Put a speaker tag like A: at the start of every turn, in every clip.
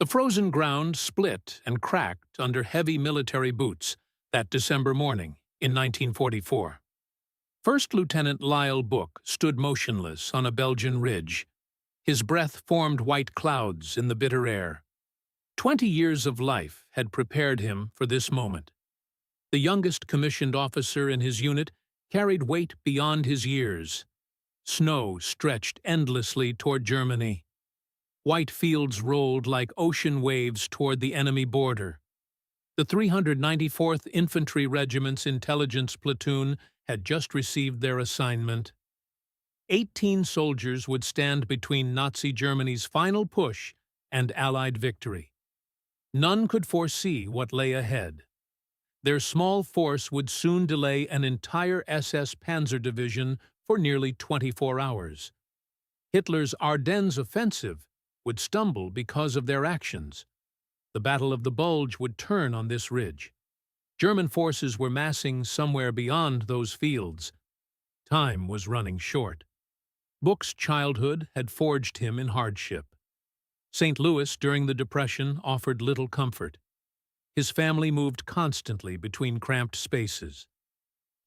A: The frozen ground split and cracked under heavy military boots that December morning in 1944. First Lieutenant Lyle Book stood motionless on a Belgian ridge. His breath formed white clouds in the bitter air. 20 years of life had prepared him for this moment. The youngest commissioned officer in his unit carried weight beyond his years. Snow stretched endlessly toward Germany. White fields rolled like ocean waves toward the enemy border. The 394th Infantry Regiment's intelligence platoon had just received their assignment. 18 soldiers would stand between Nazi Germany's final push and Allied victory. None could foresee what lay ahead. Their small force would soon delay an entire SS Panzer Division for nearly 24 hours. Hitler's Ardennes offensive would stumble because of their actions. The Battle of the Bulge would turn on this ridge. German forces were massing somewhere beyond those fields. Time was running short. Book's childhood had forged him in hardship. St. Louis during the Depression offered little comfort. His family moved constantly between cramped spaces.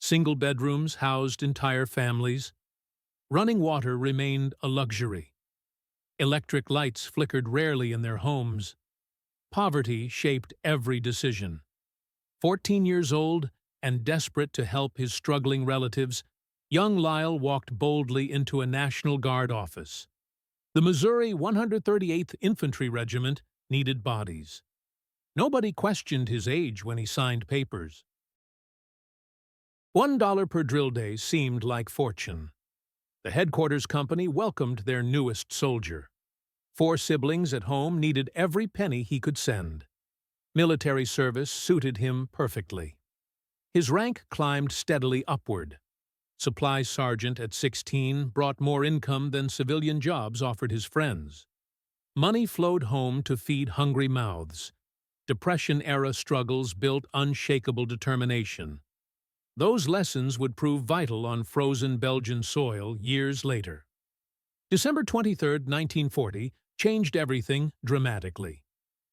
A: Single bedrooms housed entire families. Running water remained a luxury. Electric lights flickered rarely in their homes. Poverty shaped every decision. 14 years old and desperate to help his struggling relatives, young Lyle walked boldly into a National Guard office. The Missouri 138th Infantry Regiment needed bodies. Nobody questioned his age when he signed papers. $1 per drill day seemed like fortune. The headquarters company welcomed their newest soldier. 4 siblings at home needed every penny he could send. Military service suited him perfectly. His rank climbed steadily upward. Supply sergeant at 16 brought more income than civilian jobs offered his friends. Money flowed home to feed hungry mouths. Depression-era struggles built unshakable determination. Those lessons would prove vital on frozen Belgian soil years later. December 23, 1940, changed everything dramatically.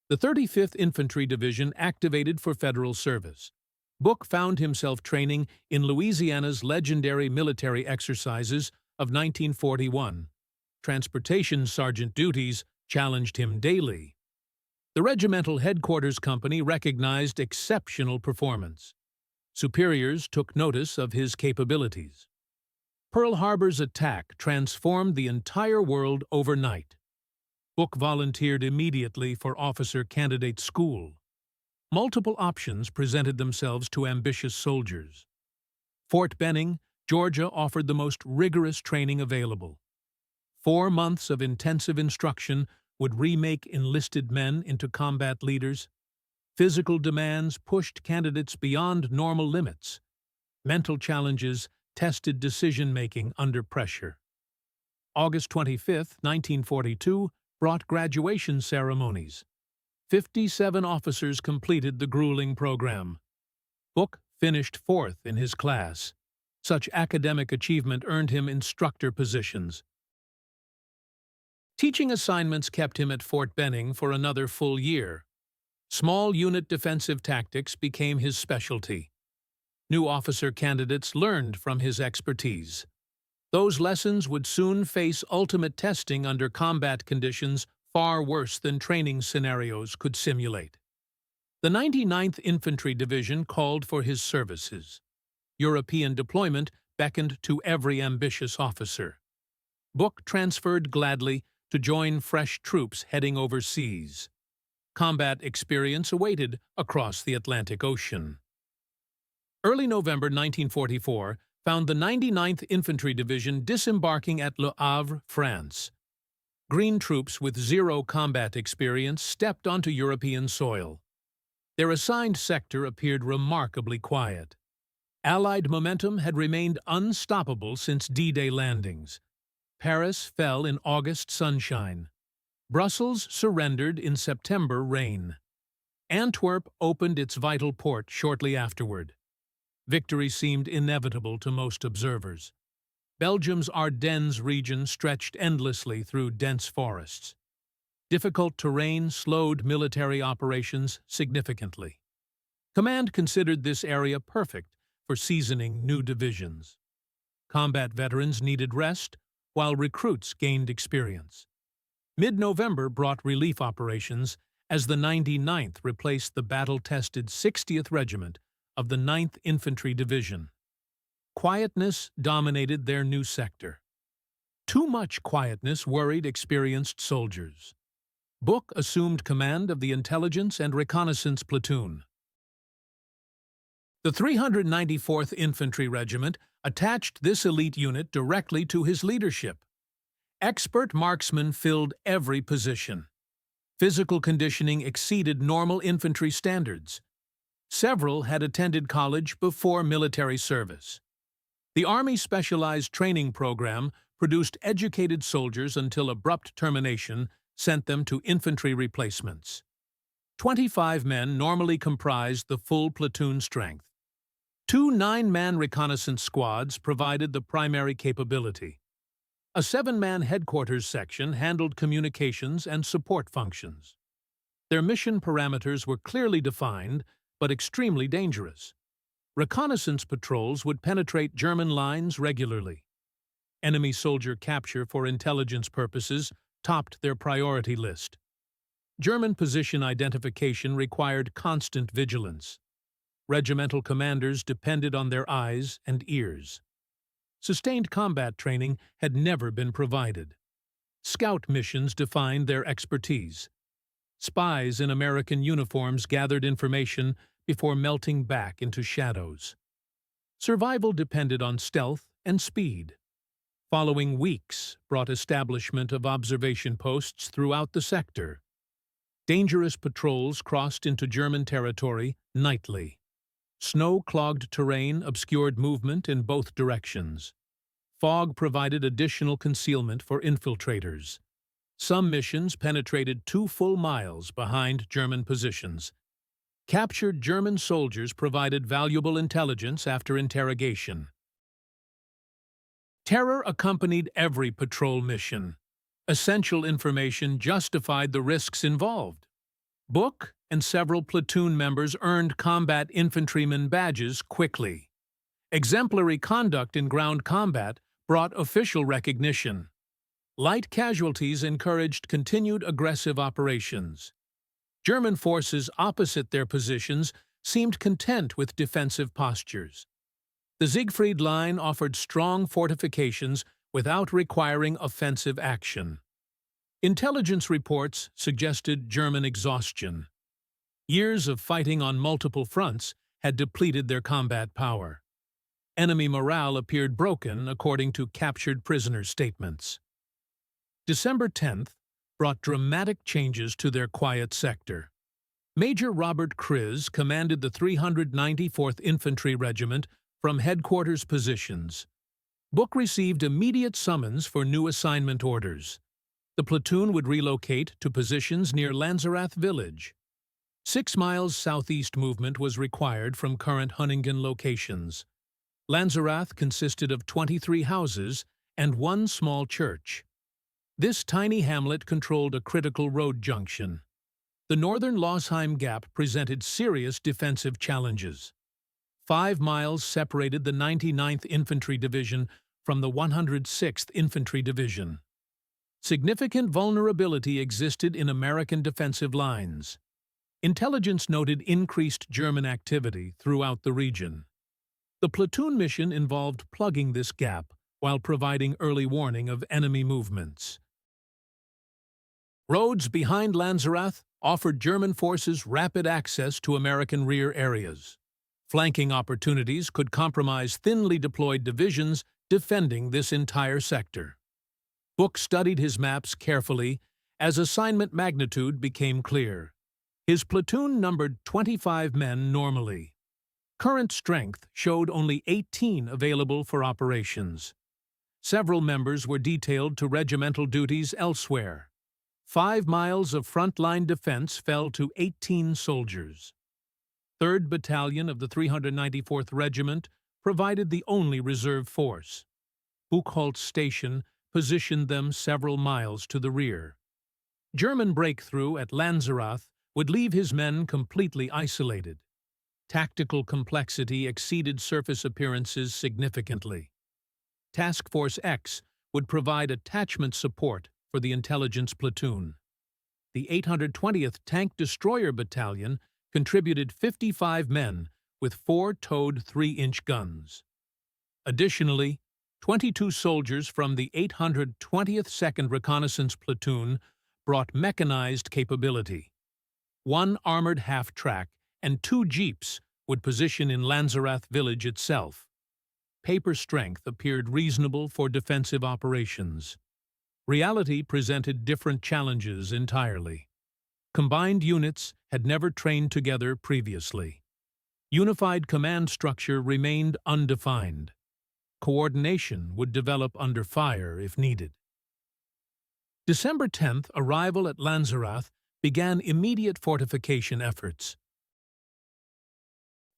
A: The 35th Infantry Division activated for federal service. Book found himself training in Louisiana's legendary military exercises of 1941. Transportation sergeant duties challenged him daily. The regimental headquarters company recognized exceptional performance. Superiors took notice of his capabilities. Pearl Harbor's attack transformed the entire world overnight. Book volunteered immediately for officer candidate school. Multiple options presented themselves to ambitious soldiers. Fort Benning, Georgia offered the most rigorous training available. 4 months of intensive instruction would remake enlisted men into combat leaders. Physical demands pushed candidates beyond normal limits. Mental challenges tested decision-making under pressure. August 25, 1942, brought graduation ceremonies. 57 officers completed the grueling program. Book finished 4th in his class. Such academic achievement earned him instructor positions. Teaching assignments kept him at Fort Benning for another full year. Small unit defensive tactics became his specialty. New officer candidates learned from his expertise. Those lessons would soon face ultimate testing under combat conditions far worse than training scenarios could simulate. The 99th Infantry Division called for his services. European deployment beckoned to every ambitious officer. Book transferred gladly to join fresh troops heading overseas. Combat experience awaited across the Atlantic Ocean. Early November 1944 found the 99th Infantry Division disembarking at Le Havre, France. Green troops with zero combat experience stepped onto European soil. Their assigned sector appeared remarkably quiet. Allied momentum had remained unstoppable since D-Day landings. Paris fell in August sunshine. Brussels surrendered in September rain. Antwerp opened its vital port shortly afterward. Victory seemed inevitable to most observers. Belgium's Ardennes region stretched endlessly through dense forests. Difficult terrain slowed military operations significantly. Command considered this area perfect for seasoning new divisions. Combat veterans needed rest, while recruits gained experience. Mid-November brought relief operations as the 99th replaced the battle-tested 60th Regiment of the 9th Infantry Division. Quietness dominated their new sector. Too much quietness worried experienced soldiers. Book assumed command of the Intelligence and Reconnaissance Platoon. The 394th Infantry Regiment attached this elite unit directly to his leadership. Expert marksmen filled every position. Physical conditioning exceeded normal infantry standards. Several had attended college before military service. The Army Specialized Training Program produced educated soldiers until abrupt termination sent them to infantry replacements. 25 men normally comprised the full platoon strength. Two 9-man reconnaissance squads provided the primary capability. A 7-man headquarters section handled communications and support functions. Their mission parameters were clearly defined, but extremely dangerous. Reconnaissance patrols would penetrate German lines regularly. Enemy soldier capture for intelligence purposes topped their priority list. German position identification required constant vigilance. Regimental commanders depended on their eyes and ears. Sustained combat training had never been provided. Scout missions defined their expertise. Spies in American uniforms gathered information before melting back into shadows. Survival depended on stealth and speed. Following weeks brought establishment of observation posts throughout the sector. Dangerous patrols crossed into German territory nightly. Snow-clogged terrain obscured movement in both directions. Fog provided additional concealment for infiltrators. Some missions penetrated 2 full miles behind German positions. Captured German soldiers provided valuable intelligence after interrogation. Terror accompanied every patrol mission. Essential information justified the risks involved. Book and several platoon members earned combat infantryman badges quickly. Exemplary conduct in ground combat brought official recognition. Light casualties encouraged continued aggressive operations. German forces opposite their positions seemed content with defensive postures. The Siegfried Line offered strong fortifications without requiring offensive action. Intelligence reports suggested German exhaustion. Years of fighting on multiple fronts had depleted their combat power. Enemy morale appeared broken according to captured prisoners' statements. December 10th brought dramatic changes to their quiet sector. Major Robert Kriz commanded the 394th Infantry Regiment from headquarters positions. Book received immediate summons for new assignment orders. The platoon would relocate to positions near Lanzerath village. 6 miles southeast movement was required from current Hunningen locations. Lanzerath consisted of 23 houses and 1 small church. This tiny hamlet controlled a critical road junction. The northern Losheim Gap presented serious defensive challenges. 5 miles separated the 99th Infantry Division from the 106th Infantry Division. Significant vulnerability existed in American defensive lines. Intelligence noted increased German activity throughout the region. The platoon mission involved plugging this gap while providing early warning of enemy movements. Roads behind Lanzerath offered German forces rapid access to American rear areas. Flanking opportunities could compromise thinly deployed divisions defending this entire sector. Book studied his maps carefully as assignment magnitude became clear. His platoon numbered 25 men normally. Current strength showed only 18 available for operations. Several members were detailed to regimental duties elsewhere. 5 miles of frontline defense fell to 18 soldiers. 3rd Battalion of the 394th Regiment provided the only reserve force. Buchholz Station positioned them several miles to the rear. German breakthrough at Lanzerath would leave his men completely isolated. Tactical complexity exceeded surface appearances significantly. Task Force X would provide attachment support for the intelligence platoon. The 820th Tank Destroyer Battalion contributed 55 men with 4 towed 3-inch guns. Additionally, 22 soldiers from the 820th 2nd Reconnaissance Platoon brought mechanized capability. 1 armored half-track and 2 jeeps would position in Lanzerath village itself. Paper strength appeared reasonable for defensive operations. Reality presented different challenges entirely. Combined units had never trained together previously. Unified command structure remained undefined. Coordination would develop under fire if needed. December 10th arrival at Lanzerath began immediate fortification efforts.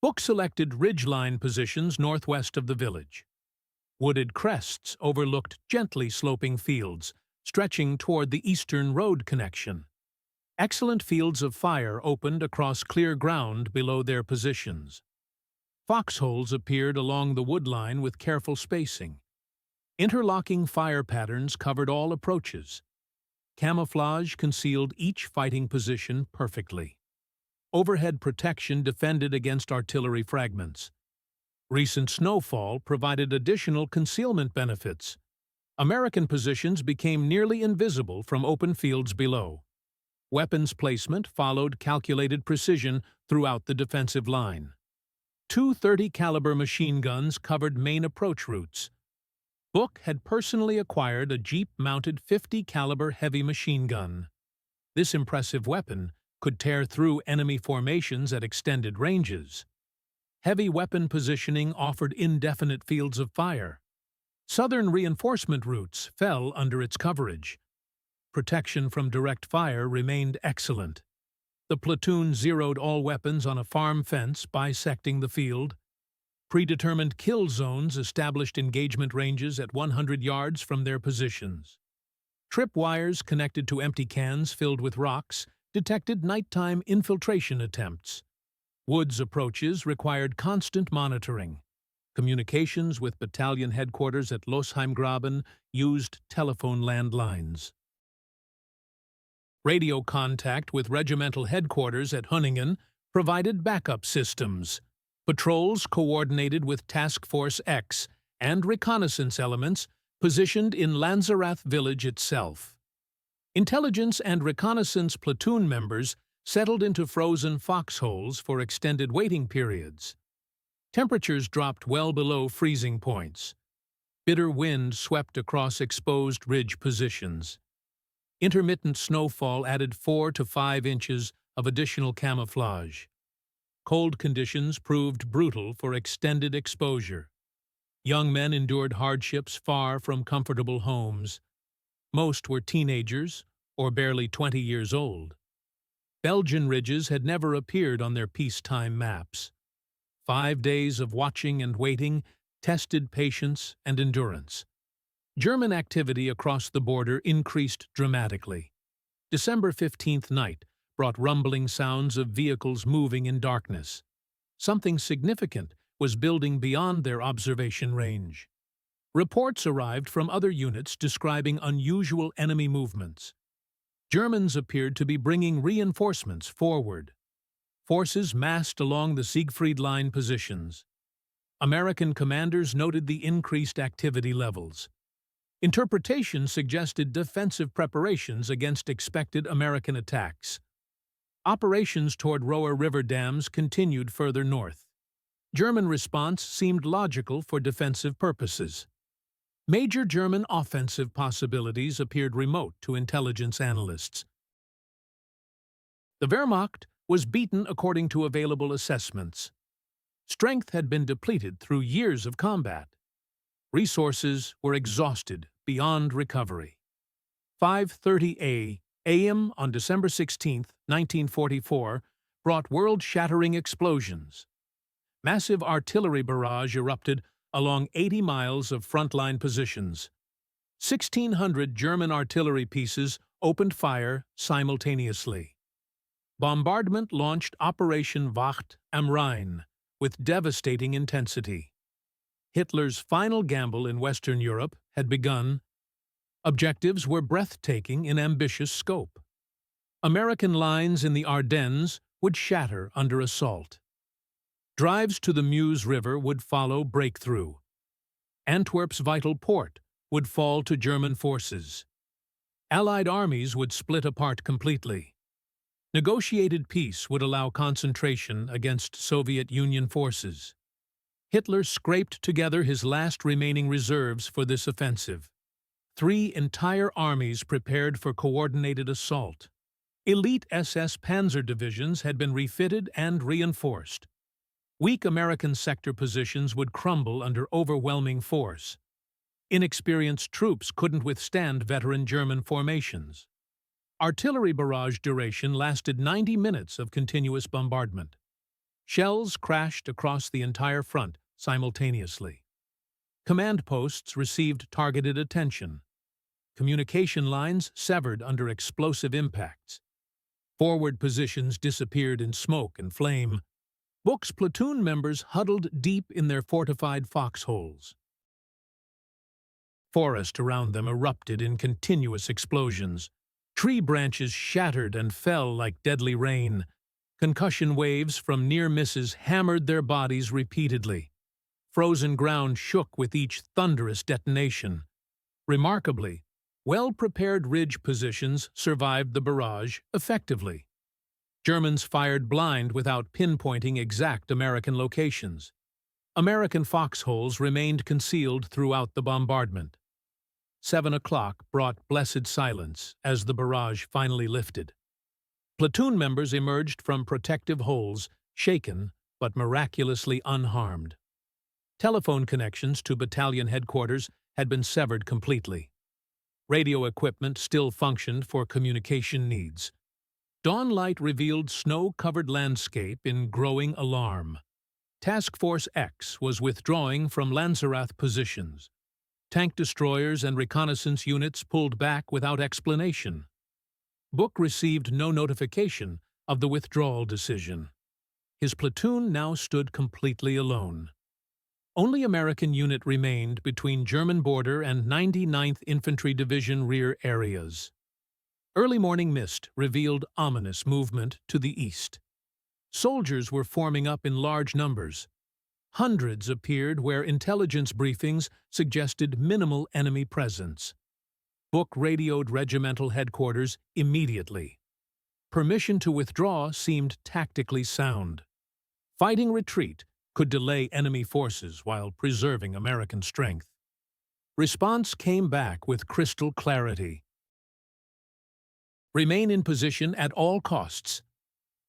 A: Book selected ridgeline positions northwest of the village. Wooded crests overlooked gently sloping fields, stretching toward the eastern road connection. Excellent fields of fire opened across clear ground below their positions. Foxholes appeared along the woodline with careful spacing. Interlocking fire patterns covered all approaches. Camouflage concealed each fighting position perfectly. Overhead protection defended against artillery fragments. Recent snowfall provided additional concealment benefits. American positions became nearly invisible from open fields below. Weapons placement followed calculated precision throughout the defensive line. 2 .30-caliber machine guns covered main approach routes. Book had personally acquired a Jeep-mounted 50-caliber heavy machine gun. This impressive weapon could tear through enemy formations at extended ranges. Heavy weapon positioning offered indefinite fields of fire. Southern reinforcement routes fell under its coverage. Protection from direct fire remained excellent. The platoon zeroed all weapons on a farm fence bisecting the field. Predetermined kill zones established engagement ranges at 100 yards from their positions. Tripwires connected to empty cans filled with rocks detected nighttime infiltration attempts. Woods approaches required constant monitoring. Communications with battalion headquarters at Losheimgraben used telephone landlines. Radio contact with regimental headquarters at Hunningen provided backup systems. Patrols coordinated with Task Force X and reconnaissance elements positioned in Lanzerath village itself. Intelligence and reconnaissance platoon members settled into frozen foxholes for extended waiting periods. Temperatures dropped well below freezing points. Bitter wind swept across exposed ridge positions. Intermittent snowfall added 4 to 5 inches of additional camouflage. Cold conditions proved brutal for extended exposure. Young men endured hardships far from comfortable homes. Most were teenagers or barely 20 years old. Belgian ridges had never appeared on their peacetime maps. 5 days of watching and waiting tested patience and endurance. German activity across the border increased dramatically. December 15th night brought rumbling sounds of vehicles moving in darkness. Something significant was building beyond their observation range. Reports arrived from other units describing unusual enemy movements. Germans appeared to be bringing reinforcements forward. Forces massed along the Siegfried Line positions. American commanders noted the increased activity levels. Interpretation suggested defensive preparations against expected American attacks. Operations toward Roer River dams continued further north. German response seemed logical for defensive purposes. Major German offensive possibilities appeared remote to intelligence analysts. The Wehrmacht was beaten according to available assessments. Strength had been depleted through years of combat. Resources were exhausted beyond recovery. 5:30 a.m. on December 16, 1944, brought world-shattering explosions. Massive artillery barrage erupted along 80 miles of frontline positions. 1,600 German artillery pieces opened fire simultaneously. Bombardment launched Operation Wacht am Rhein with devastating intensity. Hitler's final gamble in Western Europe had begun. Objectives were breathtaking in ambitious scope. American lines in the Ardennes would shatter under assault. Drives to the Meuse River would follow breakthrough. Antwerp's vital port would fall to German forces. Allied armies would split apart completely. Negotiated peace would allow concentration against Soviet Union forces. Hitler scraped together his last remaining reserves for this offensive. 3 entire armies prepared for coordinated assault. Elite SS panzer divisions had been refitted and reinforced. Weak American sector positions would crumble under overwhelming force. Inexperienced troops couldn't withstand veteran German formations. Artillery barrage duration lasted 90 minutes of continuous bombardment. Shells crashed across the entire front simultaneously. Command posts received targeted attention. Communication lines severed under explosive impacts. Forward positions disappeared in smoke and flame. Book's platoon members huddled deep in their fortified foxholes. Forest around them erupted in continuous explosions. Tree branches shattered and fell like deadly rain. Concussion waves from near misses hammered their bodies repeatedly. Frozen ground shook with each thunderous detonation. Remarkably, well-prepared ridge positions survived the barrage effectively. Germans fired blind without pinpointing exact American locations. American foxholes remained concealed throughout the bombardment. 7 o'clock brought blessed silence as the barrage finally lifted. Platoon members emerged from protective holes, shaken but miraculously unharmed. Telephone connections to battalion headquarters had been severed completely. Radio equipment still functioned for communication needs. Dawn light revealed snow-covered landscape in growing alarm. Task Force X was withdrawing from Lanzerath positions. Tank destroyers and reconnaissance units pulled back without explanation. Book received no notification of the withdrawal decision. His platoon now stood completely alone. Only American unit remained between German border and 99th Infantry Division rear areas. Early morning mist revealed ominous movement to the east. Soldiers were forming up in large numbers. Hundreds appeared where intelligence briefings suggested minimal enemy presence. Book radioed regimental headquarters immediately. Permission to withdraw seemed tactically sound. Fighting retreat could delay enemy forces while preserving American strength. Response came back with crystal clarity. Remain in position at all costs.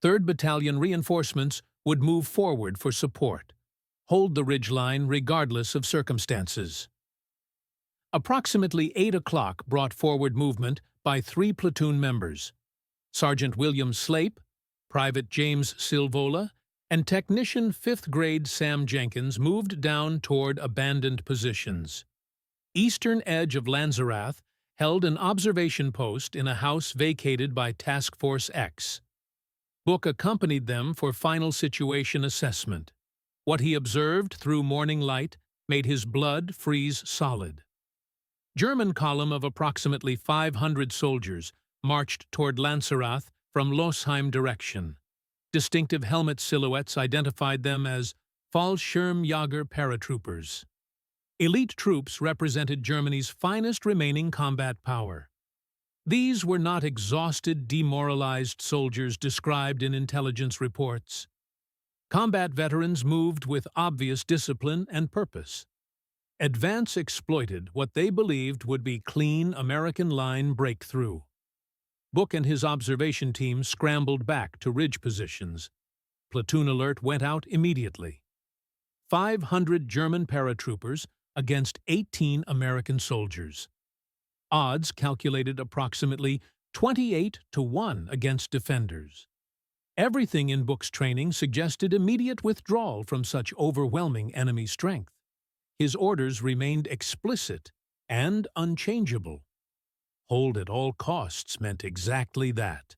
A: 3rd Battalion reinforcements would move forward for support. Hold the ridgeline regardless of circumstances. Approximately 8 o'clock brought forward movement by 3 platoon members. Sergeant William Slape, Private James Silvola, and Technician 5th Grade Sam Jenkins moved down toward abandoned positions. Eastern edge of Lanzerath held an observation post in a house vacated by Task Force X. Book accompanied them for final situation assessment. What he observed through morning light made his blood freeze solid. German column of approximately 500 soldiers marched toward Lanzerath from Losheim direction. Distinctive helmet silhouettes identified them as Fallschirmjäger paratroopers. Elite troops represented Germany's finest remaining combat power. These were not exhausted, demoralized soldiers described in intelligence reports. Combat veterans moved with obvious discipline and purpose. Advance exploited what they believed would be clean American line breakthrough. Book and his observation team scrambled back to ridge positions. Platoon alert went out immediately. 500 German paratroopers against 18 American soldiers. Odds calculated approximately 28-1 against defenders. Everything in Book's training suggested immediate withdrawal from such overwhelming enemy strength. His orders remained explicit and unchangeable. Hold at all costs meant exactly that.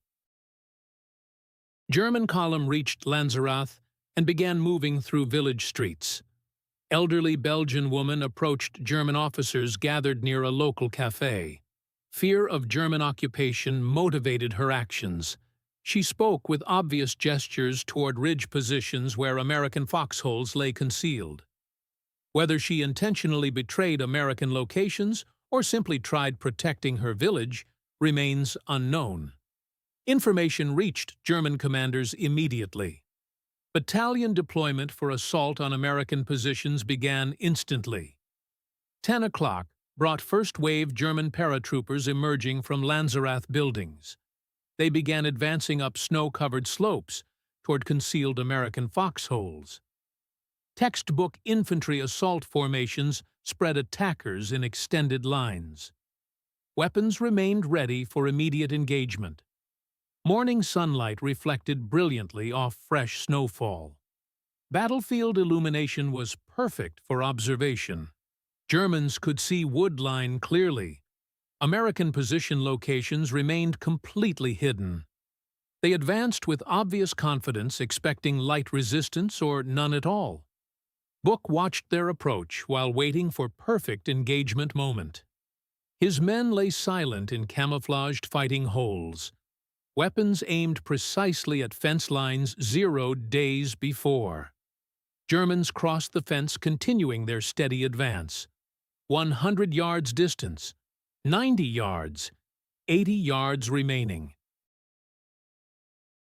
A: German column reached Lanzerath and began moving through village streets. Elderly Belgian woman approached German officers gathered near a local cafe. Fear of German occupation motivated her actions. She spoke with obvious gestures toward ridge positions where American foxholes lay concealed. Whether she intentionally betrayed American locations or simply tried protecting her village remains unknown. Information reached German commanders immediately. Battalion deployment for assault on American positions began instantly. 10 o'clock brought first-wave German paratroopers emerging from Lanzerath buildings. They began advancing up snow-covered slopes toward concealed American foxholes. Textbook infantry assault formations spread attackers in extended lines. Weapons remained ready for immediate engagement. Morning sunlight reflected brilliantly off fresh snowfall. Battlefield illumination was perfect for observation. Germans could see wood line clearly. American position locations remained completely hidden. They advanced with obvious confidence, expecting light resistance or none at all. Book watched their approach while waiting for perfect engagement moment. His men lay silent in camouflaged fighting holes. Weapons aimed precisely at fence lines zeroed days before. Germans crossed the fence, continuing their steady advance. 100 yards distance, 90 yards, 80 yards remaining.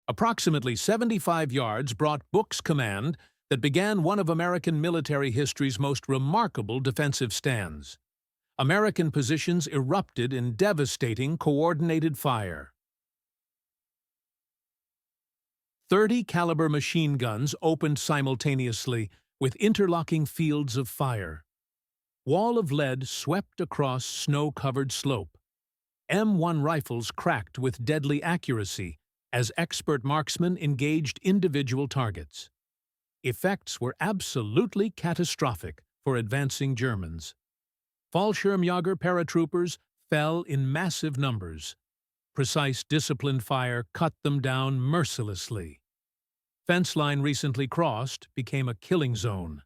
A: Approximately 75 yards brought Book's command that began one of American military history's most remarkable defensive stands. American positions erupted in devastating coordinated fire. 30 caliber machine guns opened simultaneously with interlocking fields of fire. Wall of lead swept across snow-covered slope. M1 rifles cracked with deadly accuracy as expert marksmen engaged individual targets. Effects were absolutely catastrophic for advancing Germans. Fallschirmjäger paratroopers fell in massive numbers. Precise, disciplined fire cut them down mercilessly. Fence line recently crossed became a killing zone.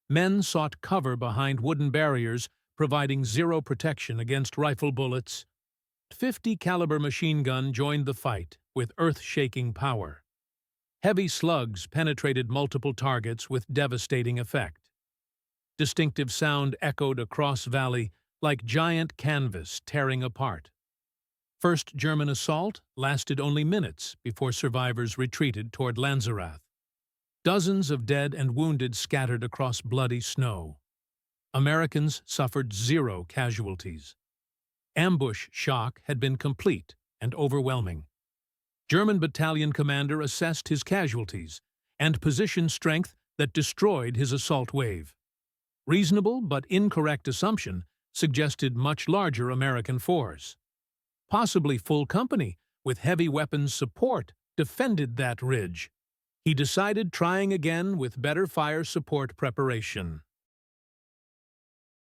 A: Men sought cover behind wooden barriers, providing zero protection against rifle bullets. 50 caliber machine gun joined the fight with earth-shaking power. Heavy slugs penetrated multiple targets with devastating effect. Distinctive sound echoed across valley like giant canvas tearing apart. First German assault lasted only minutes before survivors retreated toward Lanzerath. Dozens of dead and wounded scattered across bloody snow. Americans suffered 0 casualties. Ambush shock had been complete and overwhelming. German battalion commander assessed his casualties and position strength that destroyed his assault wave. Reasonable but incorrect assumption suggested much larger American force. Possibly full company, with heavy weapons support, defended that ridge. He decided trying again with better fire support preparation.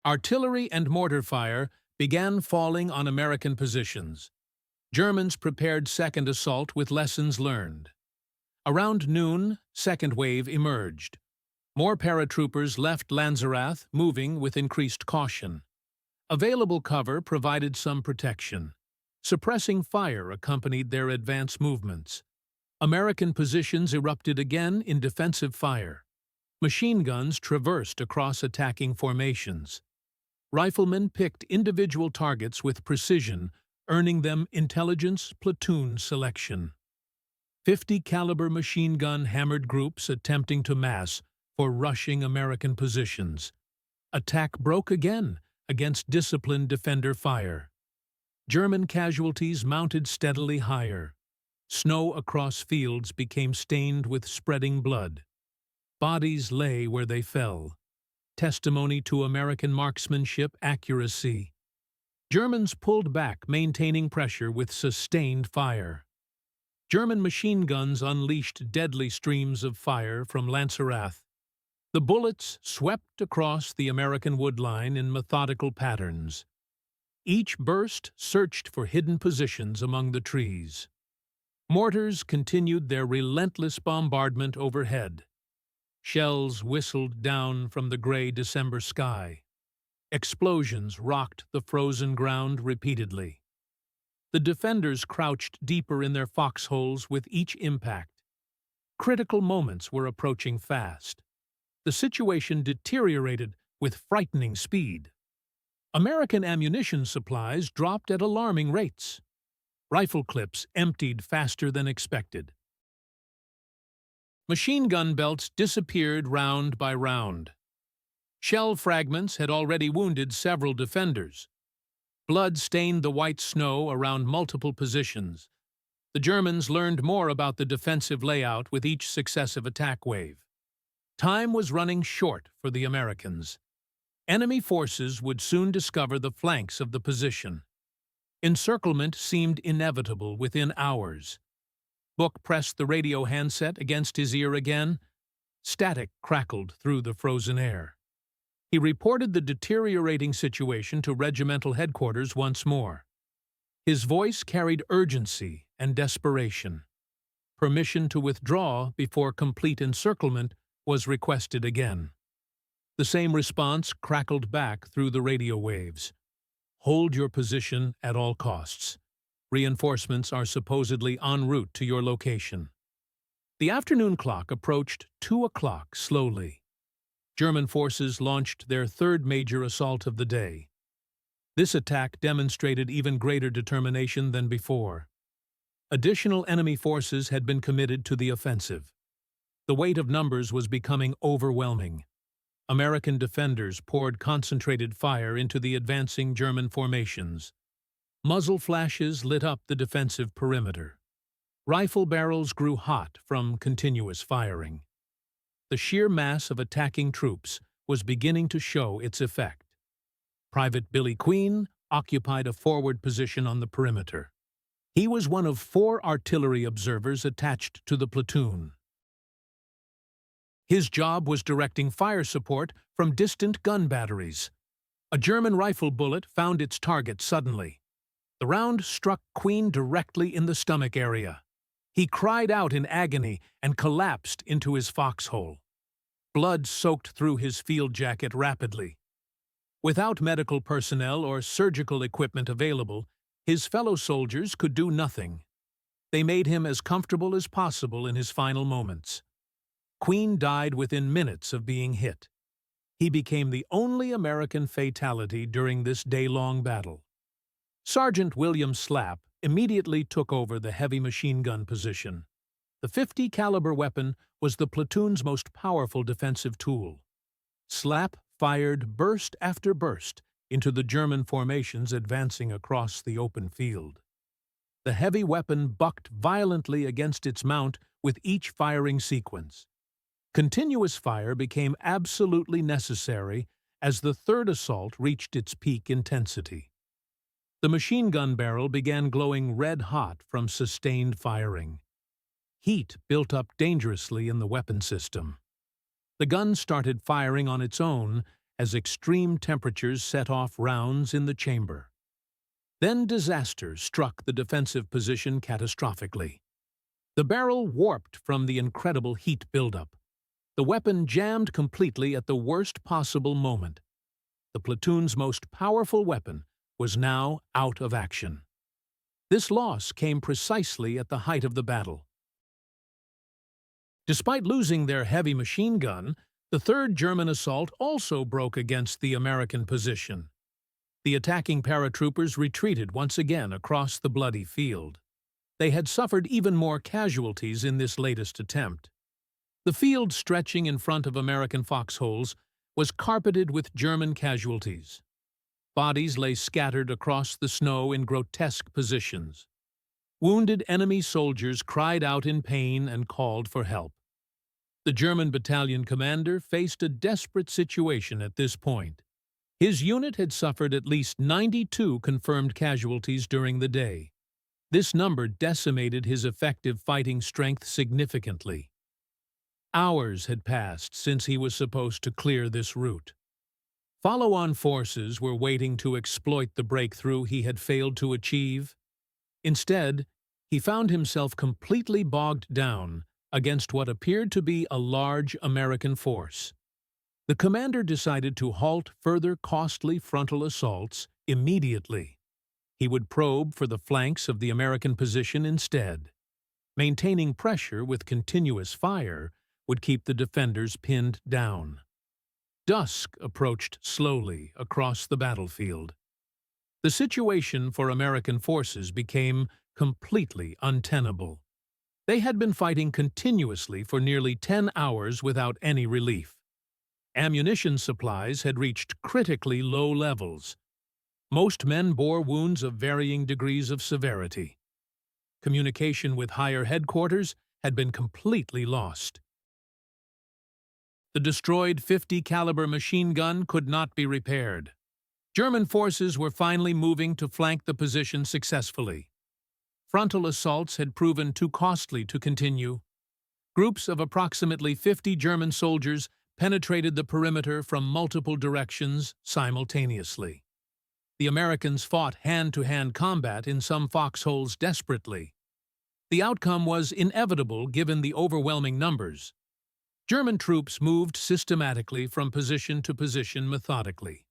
A: Artillery and mortar fire began falling on American positions. Germans prepared second assault with lessons learned. Around noon, second wave emerged. More paratroopers left Lanzerath, moving with increased caution. Available cover provided some protection. Suppressing fire accompanied their advance movements. American positions erupted again in defensive fire. Machine guns traversed across attacking formations. Riflemen picked individual targets with precision, earning them intelligence platoon selection. 50 caliber machine gun hammered groups attempting to mass for rushing American positions. Attack broke again against disciplined defender fire. German casualties mounted steadily higher. Snow across fields became stained with spreading blood. Bodies lay where they fell. Testimony to American marksmanship accuracy. Germans pulled back, maintaining pressure with sustained fire. German machine guns unleashed deadly streams of fire from Lanzerath. The bullets swept across the American wood line in methodical patterns. Each burst searched for hidden positions among the trees. Mortars continued their relentless bombardment overhead. Shells whistled down from the gray December sky. Explosions rocked the frozen ground repeatedly. The defenders crouched deeper in their foxholes with each impact. Critical moments were approaching fast. The situation deteriorated with frightening speed. American ammunition supplies dropped at alarming rates. Rifle clips emptied faster than expected. Machine gun belts disappeared round by round. Shell fragments had already wounded several defenders. Blood stained the white snow around multiple positions. The Germans learned more about the defensive layout with each successive attack wave. Time was running short for the Americans. Enemy forces would soon discover the flanks of the position. Encirclement seemed inevitable within hours. Book pressed the radio handset against his ear again. Static crackled through the frozen air. He reported the deteriorating situation to regimental headquarters once more. His voice carried urgency and desperation. Permission to withdraw before complete encirclement was requested again. The same response crackled back through the radio waves. Hold your position at all costs. Reinforcements are supposedly en route to your location. The afternoon clock approached 2 o'clock slowly. German forces launched their third major assault of the day. This attack demonstrated even greater determination than before. Additional enemy forces had been committed to the offensive. The weight of numbers was becoming overwhelming. American defenders poured concentrated fire into the advancing German formations. Muzzle flashes lit up the defensive perimeter. Rifle barrels grew hot from continuous firing. The sheer mass of attacking troops was beginning to show its effect. Private Billy Queen occupied a forward position on the perimeter. He was one of 4 artillery observers attached to the platoon. His job was directing fire support from distant gun batteries. A German rifle bullet found its target suddenly. The round struck Queen directly in the stomach area. He cried out in agony and collapsed into his foxhole. Blood soaked through his field jacket rapidly. Without medical personnel or surgical equipment available, his fellow soldiers could do nothing. They made him as comfortable as possible in his final moments. Queen died within minutes of being hit. He became the only American fatality during this day-long battle. Sergeant William Slapp immediately took over the heavy machine gun position. The .50 caliber weapon was the platoon's most powerful defensive tool. Slapp fired burst after burst into the German formations advancing across the open field. The heavy weapon bucked violently against its mount with each firing sequence. Continuous fire became absolutely necessary as the third assault reached its peak intensity. The machine gun barrel began glowing red-hot from sustained firing. Heat built up dangerously in the weapon system. The gun started firing on its own as extreme temperatures set off rounds in the chamber. Then disaster struck the defensive position catastrophically. The barrel warped from the incredible heat buildup. The weapon jammed completely at the worst possible moment. The platoon's most powerful weapon was now out of action. This loss came precisely at the height of the battle. Despite losing their heavy machine gun, the third German assault also broke against the American position. The attacking paratroopers retreated once again across the bloody field. They had suffered even more casualties in this latest attempt. The field stretching in front of American foxholes was carpeted with German casualties. Bodies lay scattered across the snow in grotesque positions. Wounded enemy soldiers cried out in pain and called for help. The German battalion commander faced a desperate situation at this point. His unit had suffered at least 92 confirmed casualties during the day. This number decimated his effective fighting strength significantly. Hours had passed since he was supposed to clear this route. Follow-on forces were waiting to exploit the breakthrough he had failed to achieve. Instead, he found himself completely bogged down against what appeared to be a large American force. The commander decided to halt further costly frontal assaults immediately. He would probe for the flanks of the American position instead. Maintaining pressure with continuous fire would keep the defenders pinned down. Dusk approached slowly across the battlefield. The situation for American forces became completely untenable. They had been fighting continuously for nearly 10 hours without any relief. Ammunition supplies had reached critically low levels. Most men bore wounds of varying degrees of severity. Communication with higher headquarters had been completely lost. The destroyed 50 caliber machine gun could not be repaired. German forces were finally moving to flank the position successfully. Frontal assaults had proven too costly to continue. Groups of approximately 50 German soldiers penetrated the perimeter from multiple directions simultaneously. The Americans fought hand-to-hand combat in some foxholes desperately. The outcome was inevitable given the overwhelming numbers. German troops moved systematically from position to position methodically.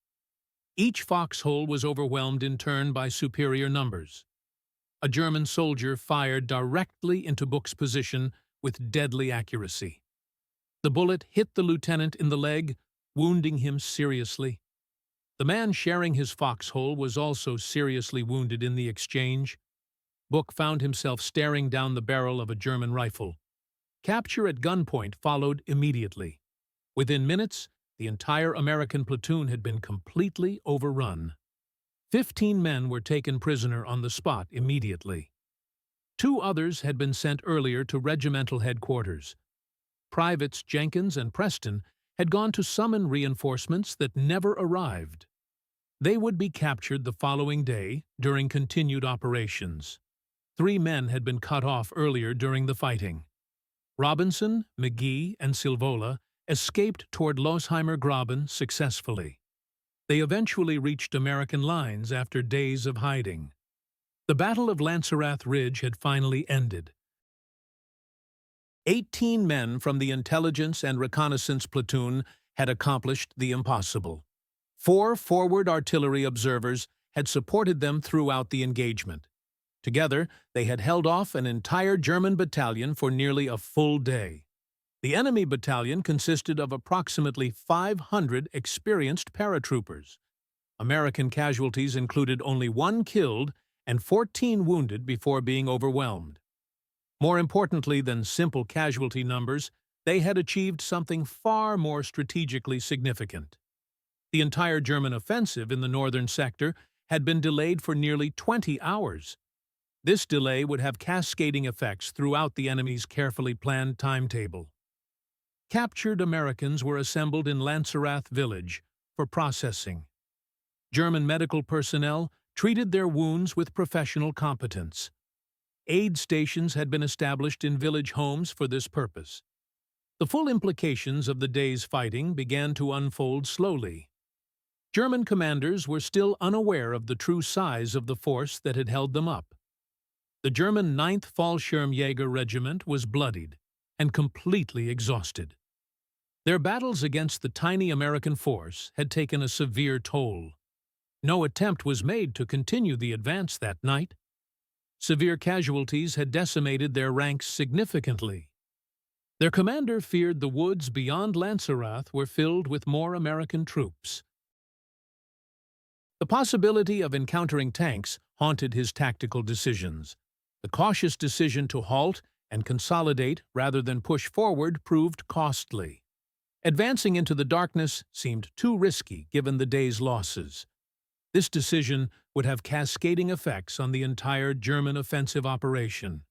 A: Each foxhole was overwhelmed in turn by superior numbers. A German soldier fired directly into Book's position with deadly accuracy. The bullet hit the lieutenant in the leg, wounding him seriously. The man sharing his foxhole was also seriously wounded in the exchange. Book found himself staring down the barrel of a German rifle. Capture at gunpoint followed immediately. Within minutes, the entire American platoon had been completely overrun. 15 men were taken prisoner on the spot immediately. 2 others had been sent earlier to regimental headquarters. Privates Jenkins and Preston had gone to summon reinforcements that never arrived. They would be captured the following day during continued operations. 3 men had been cut off earlier during the fighting. Robinson, McGee, and Silvola escaped toward Losheimer Graben successfully. They eventually reached American lines after days of hiding. The Battle of Lanzerath Ridge had finally ended. 18 men from the intelligence and reconnaissance platoon had accomplished the impossible. 4 forward artillery observers had supported them throughout the engagement. Together, they had held off an entire German battalion for nearly a full day. The enemy battalion consisted of approximately 500 experienced paratroopers. American casualties included only 1 killed and 14 wounded before being overwhelmed. More importantly than simple casualty numbers, they had achieved something far more strategically significant. The entire German offensive in the northern sector had been delayed for nearly 20 hours. This delay would have cascading effects throughout the enemy's carefully planned timetable. Captured Americans were assembled in Lanzerath village for processing. German medical personnel treated their wounds with professional competence. Aid stations had been established in village homes for this purpose. The full implications of the day's fighting began to unfold slowly. German commanders were still unaware of the true size of the force that had held them up. The German 9th Fallschirmjäger Regiment was bloodied and completely exhausted. Their battles against the tiny American force had taken a severe toll. No attempt was made to continue the advance that night. Severe casualties had decimated their ranks significantly. Their commander feared the woods beyond Lanzerath were filled with more American troops. The possibility of encountering tanks haunted his tactical decisions. The cautious decision to halt and consolidate rather than push forward proved costly. Advancing into the darkness seemed too risky given the day's losses. This decision would have cascading effects on the entire German offensive operation.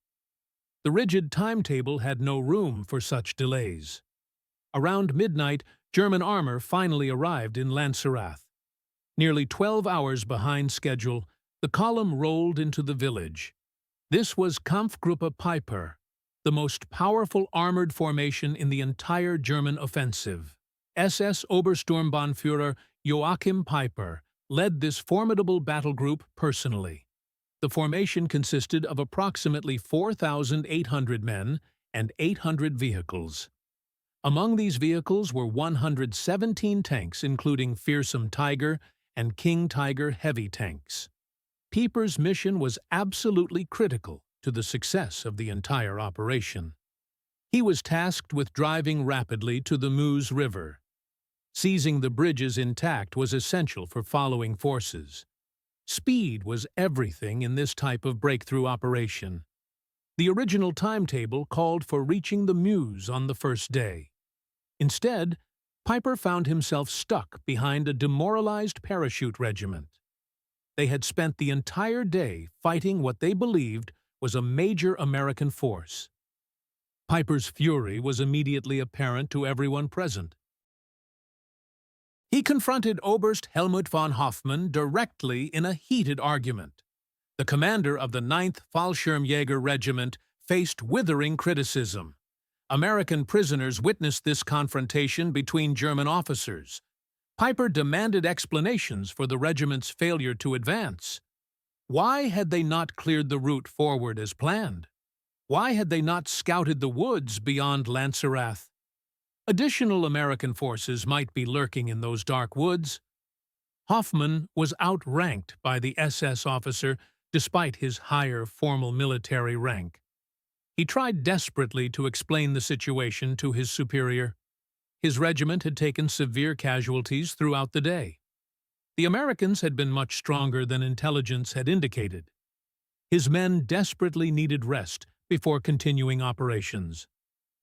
A: The rigid timetable had no room for such delays. Around midnight, German armor finally arrived in Lanzerath. Nearly 12 hours behind schedule, the column rolled into the village. This was Kampfgruppe Piper, the most powerful armored formation in the entire German offensive. SS Obersturmbannführer Joachim Peiper, led this formidable battle group personally. The formation consisted of approximately 4,800 men and 800 vehicles. Among these vehicles were 117 tanks, including Fearsome Tiger and King Tiger heavy tanks. Peiper's mission was absolutely critical to the success of the entire operation. He was tasked with driving rapidly to the Meuse River. Seizing the bridges intact was essential for following forces. Speed was everything in this type of breakthrough operation. The original timetable called for reaching the Meuse on the first day. Instead, Peiper found himself stuck behind a demoralized parachute regiment. They had spent the entire day fighting what they believed was a major American force. Peiper's fury was immediately apparent to everyone present. He confronted Oberst Helmut von Hoffmann directly in a heated argument. The commander of the 9th Fallschirmjäger Regiment faced withering criticism. American prisoners witnessed this confrontation between German officers. Peiper demanded explanations for the regiment's failure to advance. Why had they not cleared the route forward as planned? Why had they not scouted the woods beyond Lanzerath? Additional American forces might be lurking in those dark woods. Hoffmann was outranked by the SS officer despite his higher formal military rank. He tried desperately to explain the situation to his superior. His regiment had taken severe casualties throughout the day. The Americans had been much stronger than intelligence had indicated. His men desperately needed rest before continuing operations.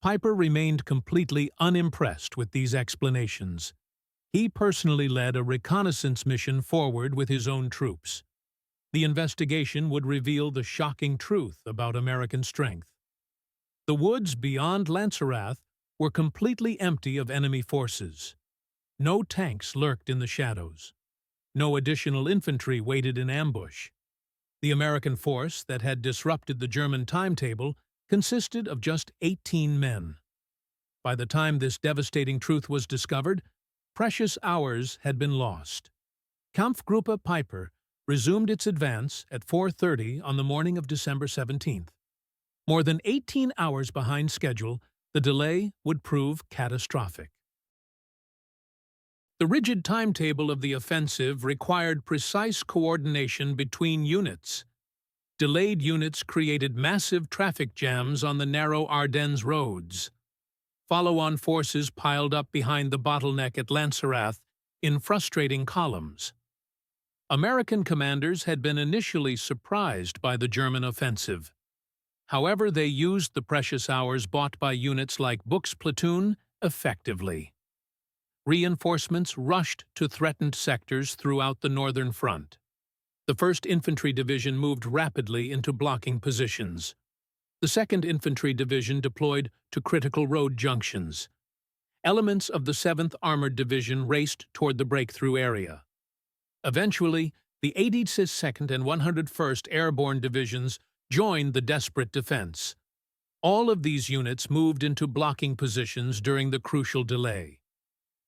A: Peiper remained completely unimpressed with these explanations. He personally led a reconnaissance mission forward with his own troops. The investigation would reveal the shocking truth about American strength. The woods beyond Lanzerath were completely empty of enemy forces. No tanks lurked in the shadows. No additional infantry waited in ambush. The American force that had disrupted the German timetable consisted of just 18 men. By the time this devastating truth was discovered, precious hours had been lost. Kampfgruppe Peiper resumed its advance at 4:30 on the morning of December 17th. More than 18 hours behind schedule, the delay would prove catastrophic. The rigid timetable of the offensive required precise coordination between units. Delayed units created massive traffic jams on the narrow Ardennes roads. Follow-on forces piled up behind the bottleneck at Lanzerath in frustrating columns. American commanders had been initially surprised by the German offensive. However, they used the precious hours bought by units like Buch's platoon effectively. Reinforcements rushed to threatened sectors throughout the northern front. The 1st Infantry Division moved rapidly into blocking positions. The 2nd Infantry Division deployed to critical road junctions. Elements of the 7th Armored Division raced toward the breakthrough area. Eventually, the 82nd and 101st Airborne Divisions joined the desperate defense. All of these units moved into blocking positions during the crucial delay.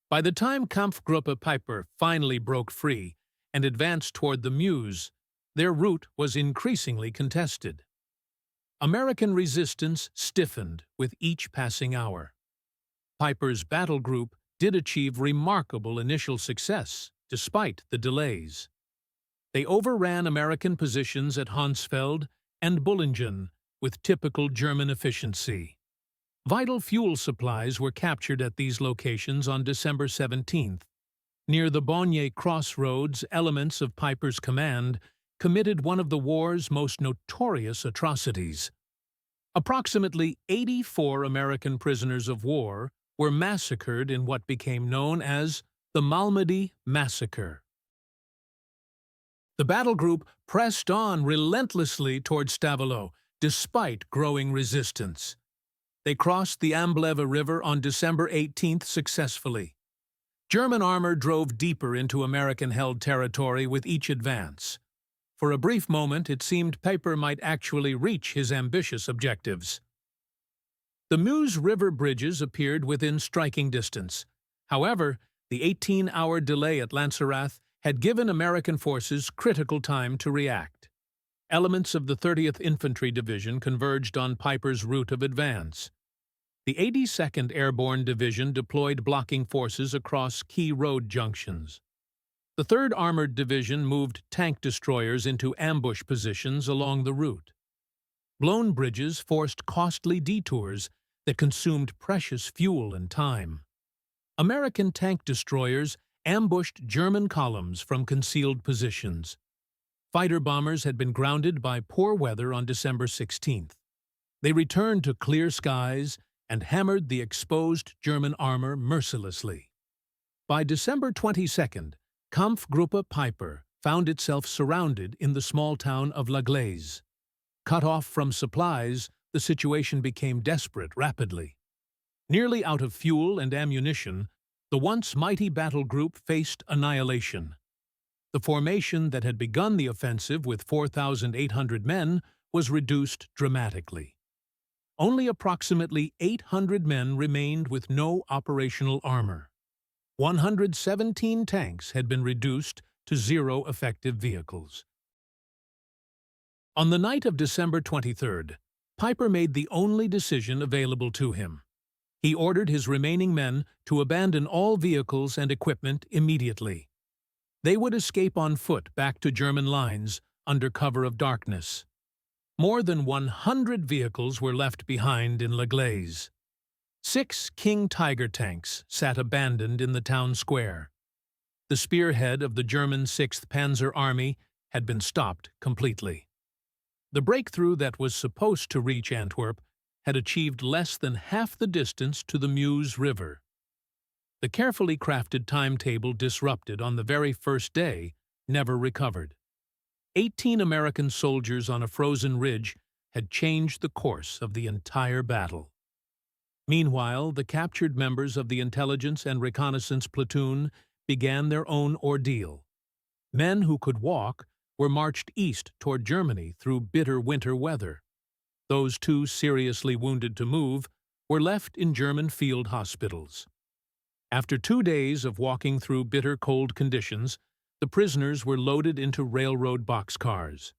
A: By the time Kampfgruppe Peiper finally broke free and advanced toward the Meuse, their route was increasingly contested. American resistance stiffened with each passing hour. Peiper's battle group did achieve remarkable initial success, despite the delays. They overran American positions at Hansfeld and Bullingen with typical German efficiency. Vital fuel supplies were captured at these locations on December 17th. Near the Bonnier crossroads, elements of Peiper's command committed one of the war's most notorious atrocities. Approximately 84 American prisoners of war were massacred in what became known as the Malmedy Massacre. The battle group pressed on relentlessly toward Stavelot, despite growing resistance. They crossed the Amblève River on December 18th successfully. German armor drove deeper into American-held territory with each advance. For a brief moment, it seemed Peiper might actually reach his ambitious objectives. The Meuse River bridges appeared within striking distance. However, The 18-hour delay at Lanzerath had given American forces critical time to react. Elements of the 30th Infantry Division converged on Piper's route of advance. The 82nd Airborne Division deployed blocking forces across key road junctions. The 3rd Armored Division moved tank destroyers into ambush positions along the route. Blown bridges forced costly detours that consumed precious fuel and time. American tank destroyers ambushed German columns from concealed positions. Fighter bombers had been grounded by poor weather on December 16th. They returned to clear skies and hammered the exposed German armor mercilessly. By December 22nd, Kampfgruppe Piper found itself surrounded in the small town of La Glaise. Cut off from supplies, the situation became desperate rapidly. Nearly out of fuel and ammunition, the once mighty battle group faced annihilation. The formation that had begun the offensive with 4,800 men was reduced dramatically. Only approximately 800 men remained with no operational armor. 117 tanks had been reduced to 0 effective vehicles. On the night of December 23rd, Piper made the only decision available to him. He ordered his remaining men to abandon all vehicles and equipment immediately. They would escape on foot back to German lines under cover of darkness. More than 100 vehicles were left behind in La Glaise. 6 King Tiger tanks sat abandoned in the town square. The spearhead of the German 6th Panzer Army had been stopped completely. The breakthrough that was supposed to reach Antwerp had achieved less than half the distance to the Meuse River. The carefully crafted timetable disrupted on the very first day never recovered. 18 American soldiers on a frozen ridge had changed the course of the entire battle. Meanwhile, the captured members of the intelligence and reconnaissance platoon began their own ordeal. Men who could walk were marched east toward Germany through bitter winter weather. Those too seriously wounded to move were left in German field hospitals. After 2 days of walking through bitter cold conditions, the prisoners were loaded into railroad boxcars.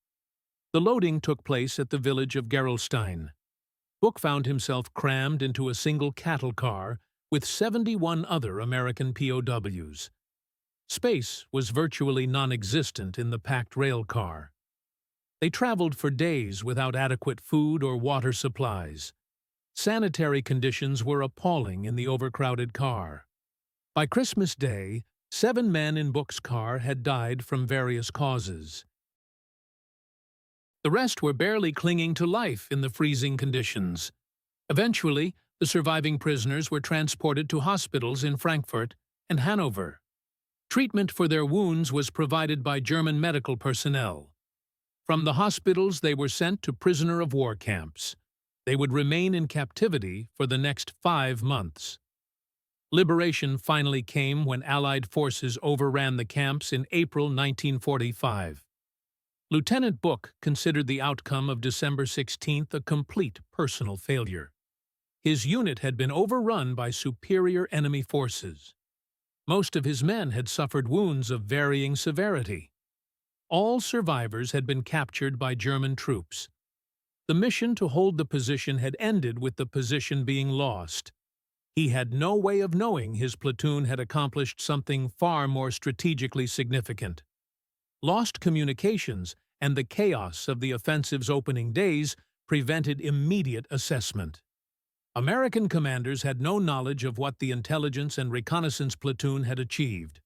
A: The loading took place at the village of Gerolstein. Book found himself crammed into a single cattle car with 71 other American POWs. Space was virtually non-existent in the packed rail car. They traveled for days without adequate food or water supplies. Sanitary conditions were appalling in the overcrowded car. By Christmas Day, 7 men in Book's car had died from various causes. The rest were barely clinging to life in the freezing conditions. Eventually, the surviving prisoners were transported to hospitals in Frankfurt and Hanover. Treatment for their wounds was provided by German medical personnel. From the hospitals, they were sent to prisoner-of-war camps. They would remain in captivity for the next 5 months. Liberation finally came when Allied forces overran the camps in April 1945. Lieutenant Book considered the outcome of December 16th a complete personal failure. His unit had been overrun by superior enemy forces. Most of his men had suffered wounds of varying severity. All survivors had been captured by German troops. The mission to hold the position had ended with the position being lost. He had no way of knowing his platoon had accomplished something far more strategically significant. Lost communications and the chaos of the offensive's opening days prevented immediate assessment. American commanders had no knowledge of what the intelligence and reconnaissance platoon had achieved.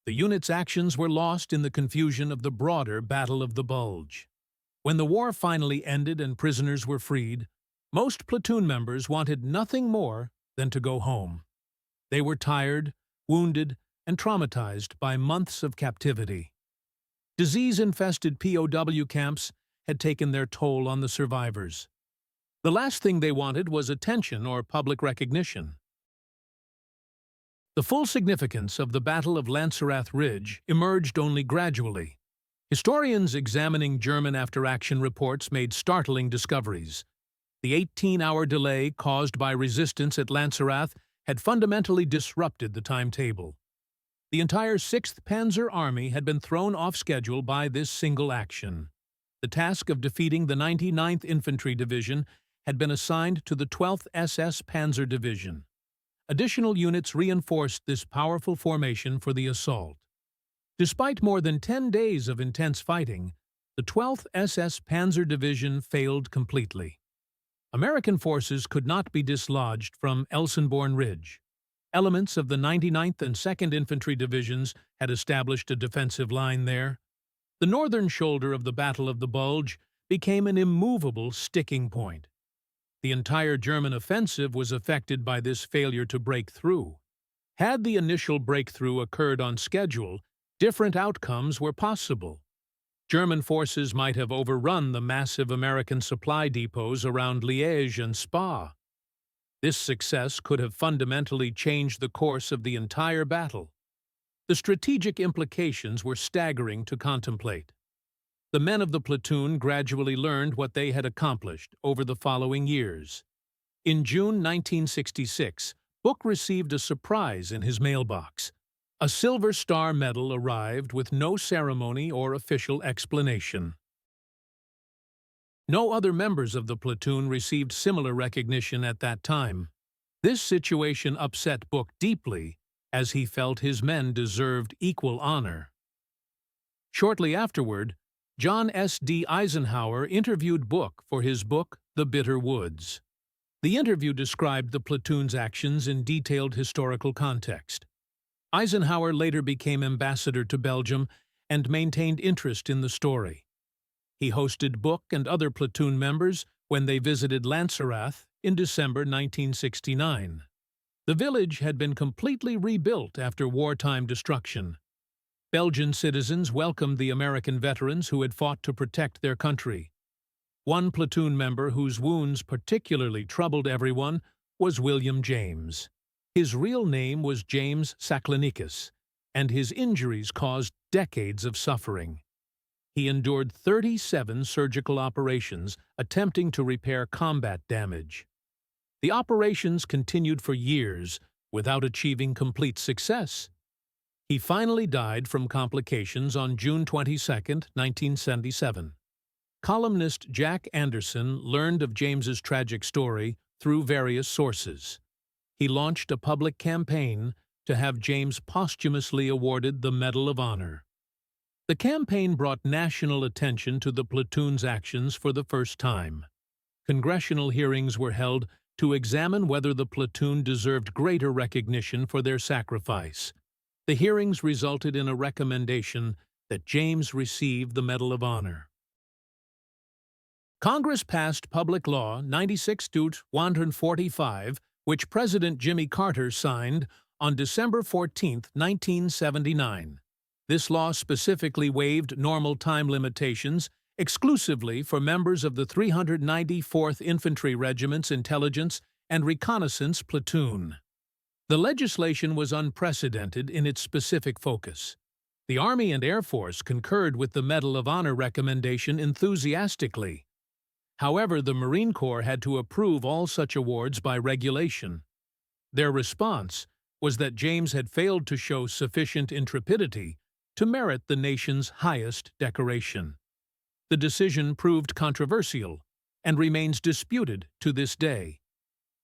A: The unit's actions were lost in the confusion of the broader Battle of the Bulge. When the war finally ended and prisoners were freed, most platoon members wanted nothing more than to go home. They were tired, wounded, and traumatized by months of captivity. Disease-infested POW camps had taken their toll on the survivors. The last thing they wanted was attention or public recognition. The full significance of the Battle of Lanzerath Ridge emerged only gradually. Historians examining German after-action reports made startling discoveries. The 18-hour delay caused by resistance at Lanzerath had fundamentally disrupted the timetable. The entire 6th Panzer Army had been thrown off schedule by this single action. The task of defeating the 99th Infantry Division had been assigned to the 12th SS Panzer Division. Additional units reinforced this powerful formation for the assault. Despite more than 10 days of intense fighting, the 12th SS Panzer Division failed completely. American forces could not be dislodged from Elsenborn Ridge. Elements of the 99th and 2nd Infantry Divisions had established a defensive line there. The northern shoulder of the Battle of the Bulge became an immovable sticking point. The entire German offensive was affected by this failure to break through. Had the initial breakthrough occurred on schedule, different outcomes were possible. German forces might have overrun the massive American supply depots around Liège and Spa. This success could have fundamentally changed the course of the entire battle. The strategic implications were staggering to contemplate. The men of the platoon gradually learned what they had accomplished over the following years. In June 1966, Book received a surprise in his mailbox. A Silver Star medal arrived with no ceremony or official explanation. No other members of the platoon received similar recognition at that time. This situation upset Book deeply, as he felt his men deserved equal honor. Shortly afterward, John S. D. Eisenhower interviewed Book for his book, The Bitter Woods. The interview described the platoon's actions in detailed historical context. Eisenhower later became ambassador to Belgium and maintained interest in the story. He hosted Book and other platoon members when they visited Lanzerath in December 1969. The village had been completely rebuilt after wartime destruction. Belgian citizens welcomed the American veterans who had fought to protect their country. One platoon member whose wounds particularly troubled everyone was William James. His real name was James Saklinikas, and his injuries caused decades of suffering. He endured 37 surgical operations attempting to repair combat damage. The operations continued for years without achieving complete success. He finally died from complications on June 22, 1977. Columnist Jack Anderson learned of James's tragic story through various sources. He launched a public campaign to have James posthumously awarded the Medal of Honor. The campaign brought national attention to the platoon's actions for the first time. Congressional hearings were held to examine whether the platoon deserved greater recognition for their sacrifice. The hearings resulted in a recommendation that James receive the Medal of Honor. Congress passed Public Law 96-145, which President Jimmy Carter signed on December 14, 1979. This law specifically waived normal time limitations exclusively for members of the 394th Infantry Regiment's Intelligence and Reconnaissance Platoon. The legislation was unprecedented in its specific focus. The Army and Air Force concurred with the Medal of Honor recommendation enthusiastically. However, the Marine Corps had to approve all such awards by regulation. Their response was that James had failed to show sufficient intrepidity to merit the nation's highest decoration. The decision proved controversial and remains disputed to this day.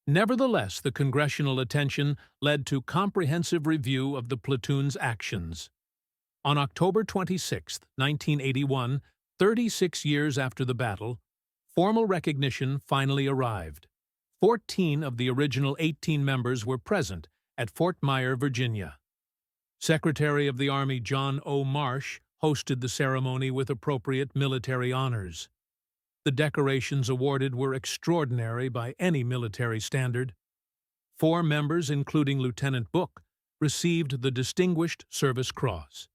A: Nevertheless, the congressional attention led to comprehensive review of the platoon's actions. On October 26, 1981, 36 years after the battle, formal recognition finally arrived. 14 of the original 18 members were present at Fort Myer, Virginia. Secretary of the Army John O. Marsh hosted the ceremony with appropriate military honors. The decorations awarded were extraordinary by any military standard. 4 members, including Lieutenant Book, received the Distinguished Service Cross.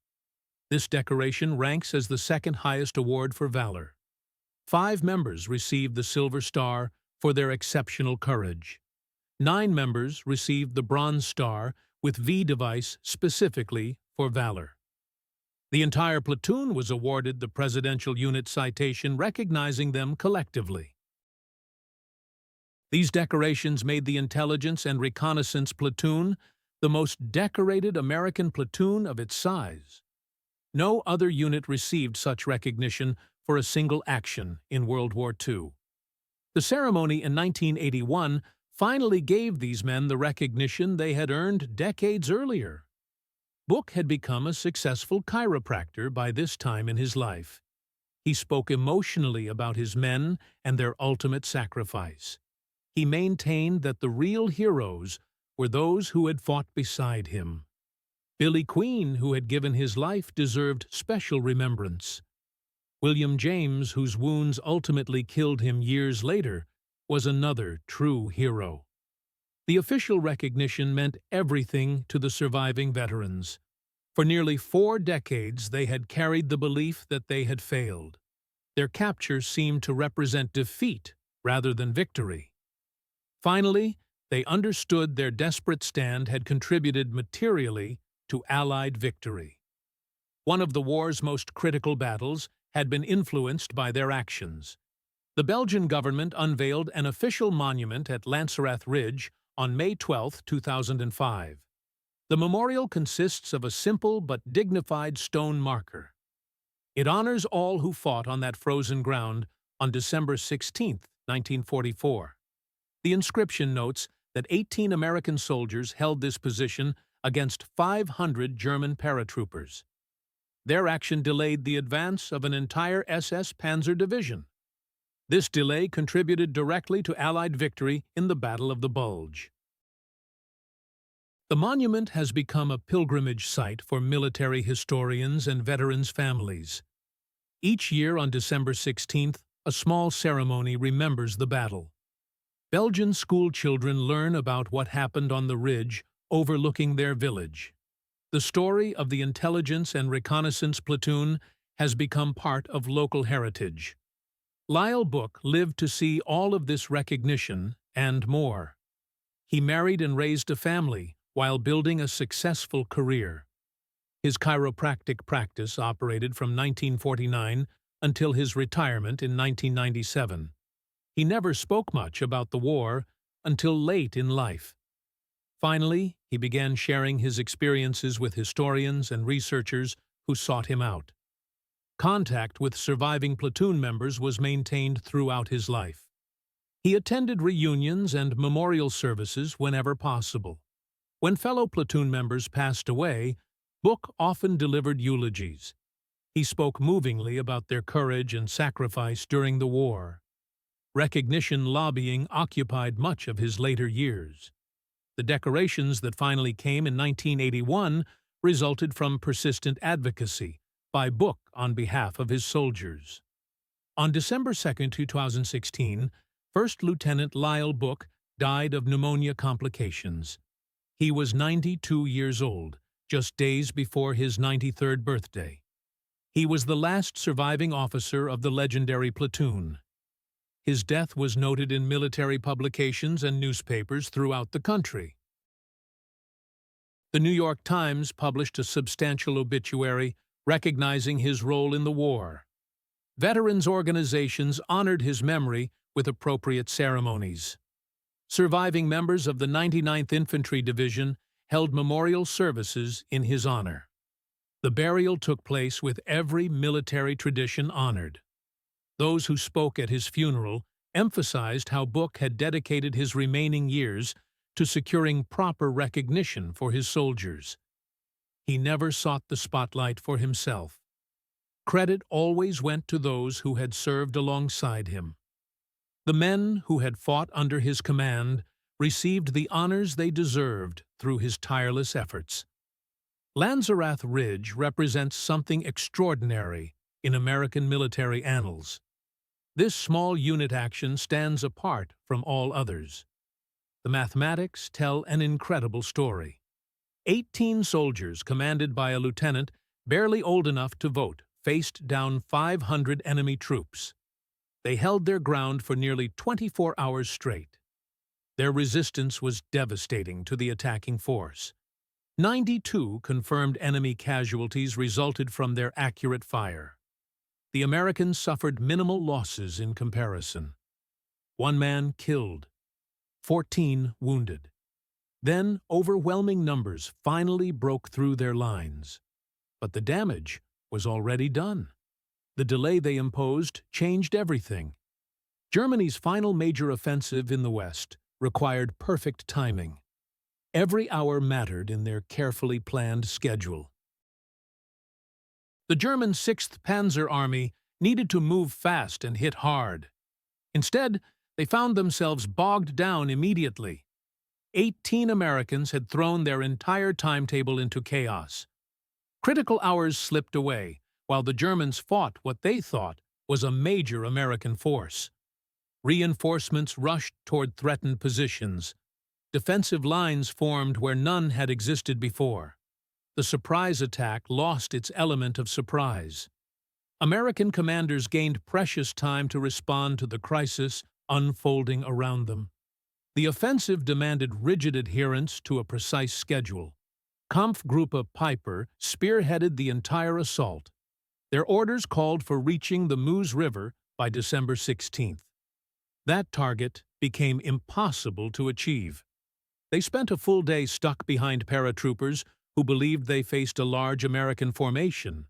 A: This decoration ranks as the second highest award for valor. 5 members received the Silver Star for their exceptional courage. 9 members received the Bronze Star with V device specifically for valor. The entire platoon was awarded the Presidential Unit Citation recognizing them collectively. These decorations made the Intelligence and Reconnaissance Platoon the most decorated American platoon of its size. No other unit received such recognition for a single action in World War II. The ceremony in 1981 finally gave these men the recognition they had earned decades earlier. Book had become a successful chiropractor by this time in his life. He spoke emotionally about his men and their ultimate sacrifice. He maintained that the real heroes were those who had fought beside him. Billy Queen, who had given his life, deserved special remembrance. William James, whose wounds ultimately killed him years later, was another true hero. The official recognition meant everything to the surviving veterans. For nearly 4 decades, they had carried the belief that they had failed. Their capture seemed to represent defeat rather than victory. Finally, they understood their desperate stand had contributed materially to Allied victory. One of the war's most critical battles had been influenced by their actions. The Belgian government unveiled an official monument at Lancerat Ridge on May 12, 2005. The memorial consists of a simple but dignified stone marker. It honors all who fought on that frozen ground on December 16, 1944. The inscription notes that 18 American soldiers held this position against 500 German paratroopers. Their action delayed the advance of an entire SS Panzer division. This delay contributed directly to Allied victory in the Battle of the Bulge. The monument has become a pilgrimage site for military historians and veterans' families. Each year on December 16th, a small ceremony remembers the battle. Belgian school children learn about what happened on the ridge overlooking their village. The story of the intelligence and reconnaissance platoon has become part of local heritage. Lyle Book lived to see all of this recognition and more. He married and raised a family while building a successful career. His chiropractic practice operated from 1949 until his retirement in 1997. He never spoke much about the war until late in life. Finally, he began sharing his experiences with historians and researchers who sought him out. Contact with surviving platoon members was maintained throughout his life. He attended reunions and memorial services whenever possible. When fellow platoon members passed away, Book often delivered eulogies. He spoke movingly about their courage and sacrifice during the war. Recognition lobbying occupied much of his later years. The decorations that finally came in 1981 resulted from persistent advocacy by Book on behalf of his soldiers. On December 2, 2016, First Lieutenant Lyle Book died of pneumonia complications. He was 92 years old, just days before his 93rd birthday. He was the last surviving officer of the legendary platoon. His death was noted in military publications and newspapers throughout the country. The New York Times published a substantial obituary recognizing his role in the war. Veterans organizations honored his memory with appropriate ceremonies. Surviving members of the 99th Infantry Division held memorial services in his honor. The burial took place with every military tradition honored. Those who spoke at his funeral emphasized how Book had dedicated his remaining years to securing proper recognition for his soldiers. He never sought the spotlight for himself. Credit always went to those who had served alongside him. The men who had fought under his command received the honors they deserved through his tireless efforts. Lancerat Ridge represents something extraordinary in American military annals. This small unit action stands apart from all others. The mathematics tell an incredible story. 18 soldiers commanded by a lieutenant barely old enough to vote faced down 500 enemy troops. They held their ground for nearly 24 hours straight. Their resistance was devastating to the attacking force. 92 confirmed enemy casualties resulted from their accurate fire. The Americans suffered minimal losses in comparison. 1 man killed, 14 wounded. Then, overwhelming numbers finally broke through their lines. But the damage was already done. The delay they imposed changed everything. Germany's final major offensive in the West required perfect timing. Every hour mattered in their carefully planned schedule. The German 6th Panzer Army needed to move fast and hit hard. Instead, they found themselves bogged down immediately. 18 Americans had thrown their entire timetable into chaos. Critical hours slipped away, while the Germans fought what they thought was a major American force. Reinforcements rushed toward threatened positions. Defensive lines formed where none had existed before. The surprise attack lost its element of surprise. American commanders gained precious time to respond to the crisis unfolding around them. The offensive demanded rigid adherence to a precise schedule. Kampfgruppe Piper spearheaded the entire assault. Their orders called for reaching the Meuse River by December 16th. That target became impossible to achieve. They spent a full day stuck behind paratroopers who believed they faced a large American formation.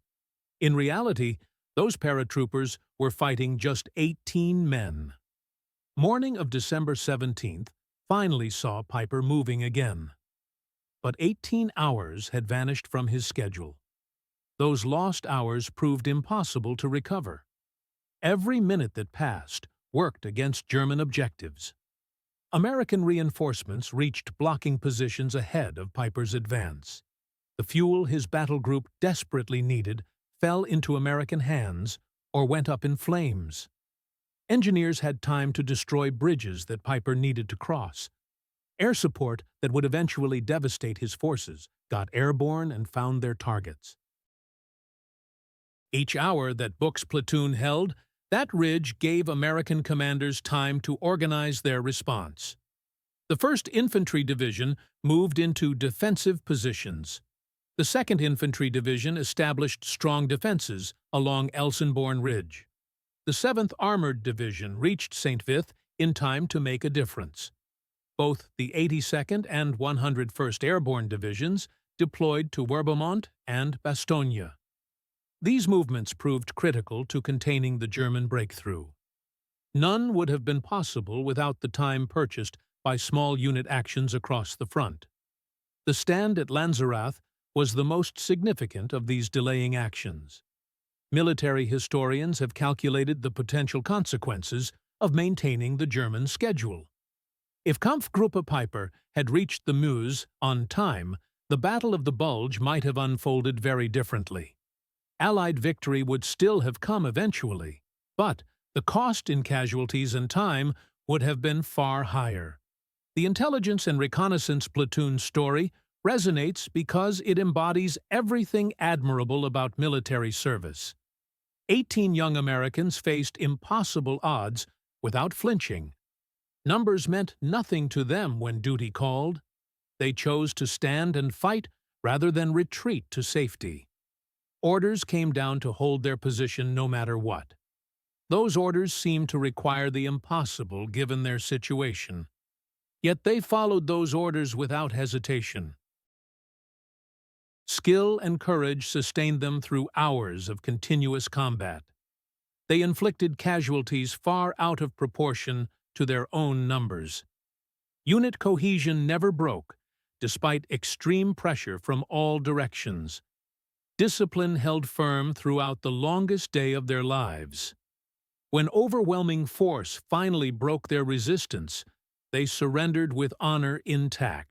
A: In reality, those paratroopers were fighting just 18 men. Morning of December 17th finally saw Piper moving again. But 18 hours had vanished from his schedule. Those lost hours proved impossible to recover. Every minute that passed worked against German objectives. American reinforcements reached blocking positions ahead of Piper's advance. The fuel his battle group desperately needed fell into American hands or went up in flames. Engineers had time to destroy bridges that Piper needed to cross. Air support that would eventually devastate his forces got airborne and found their targets. Each hour that Buch's platoon held, that ridge gave American commanders time to organize their response. The 1st Infantry Division moved into defensive positions. The 2nd Infantry Division established strong defenses along Elsenborn Ridge. The 7th Armored Division reached St. Vith in time to make a difference. Both the 82nd and 101st Airborne Divisions deployed to Werbemont and Bastogne. These movements proved critical to containing the German breakthrough. None would have been possible without the time purchased by small unit actions across the front. The stand at Lanzerath was the most significant of these delaying actions. Military historians have calculated the potential consequences of maintaining the German schedule. If Kampfgruppe Piper had reached the Meuse on time, the Battle of the Bulge might have unfolded very differently. Allied victory would still have come eventually, but the cost in casualties and time would have been far higher. The Intelligence and Reconnaissance Platoon story resonates because it embodies everything admirable about military service. 18 young Americans faced impossible odds without flinching. Numbers meant nothing to them when duty called. They chose to stand and fight rather than retreat to safety. Orders came down to hold their position no matter what. Those orders seemed to require the impossible given their situation. Yet they followed those orders without hesitation. Skill and courage sustained them through hours of continuous combat. They inflicted casualties far out of proportion to their own numbers. Unit cohesion never broke, despite extreme pressure from all directions. Discipline held firm throughout the longest day of their lives. When overwhelming force finally broke their resistance, they surrendered with honor intact.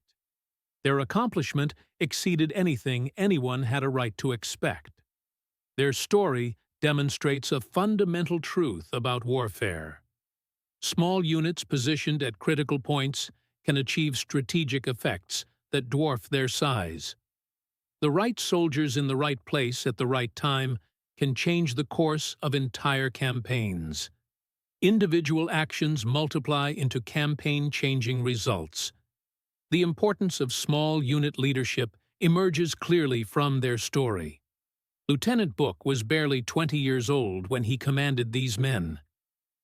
A: Their accomplishment exceeded anything anyone had a right to expect. Their story demonstrates a fundamental truth about warfare. Small units positioned at critical points can achieve strategic effects that dwarf their size. The right soldiers in the right place at the right time can change the course of entire campaigns. Individual actions multiply into campaign-changing results. The importance of small unit leadership emerges clearly from their story. Lieutenant Buch was barely 20 years old when he commanded these men.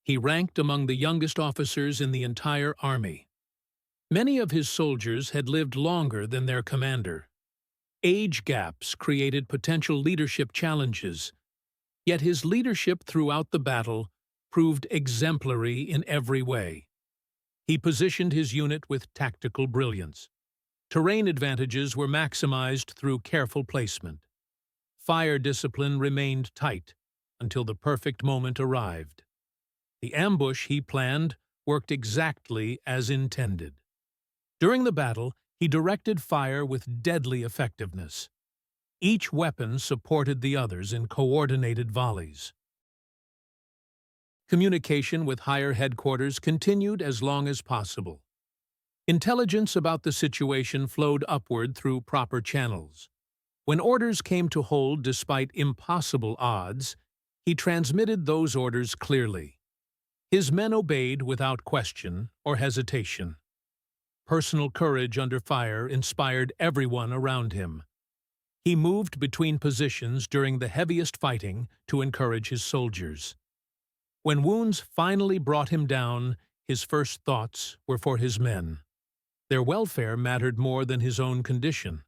A: He ranked among the youngest officers in the entire army. Many of his soldiers had lived longer than their commander. Age gaps created potential leadership challenges, yet his leadership throughout the battle proved exemplary in every way. He positioned his unit with tactical brilliance. Terrain advantages were maximized through careful placement. Fire discipline remained tight until the perfect moment arrived. The ambush he planned worked exactly as intended. During the battle, he directed fire with deadly effectiveness. Each weapon supported the others in coordinated volleys. Communication with higher headquarters continued as long as possible. Intelligence about the situation flowed upward through proper channels. When orders came to hold despite impossible odds, he transmitted those orders clearly. His men obeyed without question or hesitation. Personal courage under fire inspired everyone around him. He moved between positions during the heaviest fighting to encourage his soldiers. When wounds finally brought him down, his first thoughts were for his men. Their welfare mattered more than his own condition.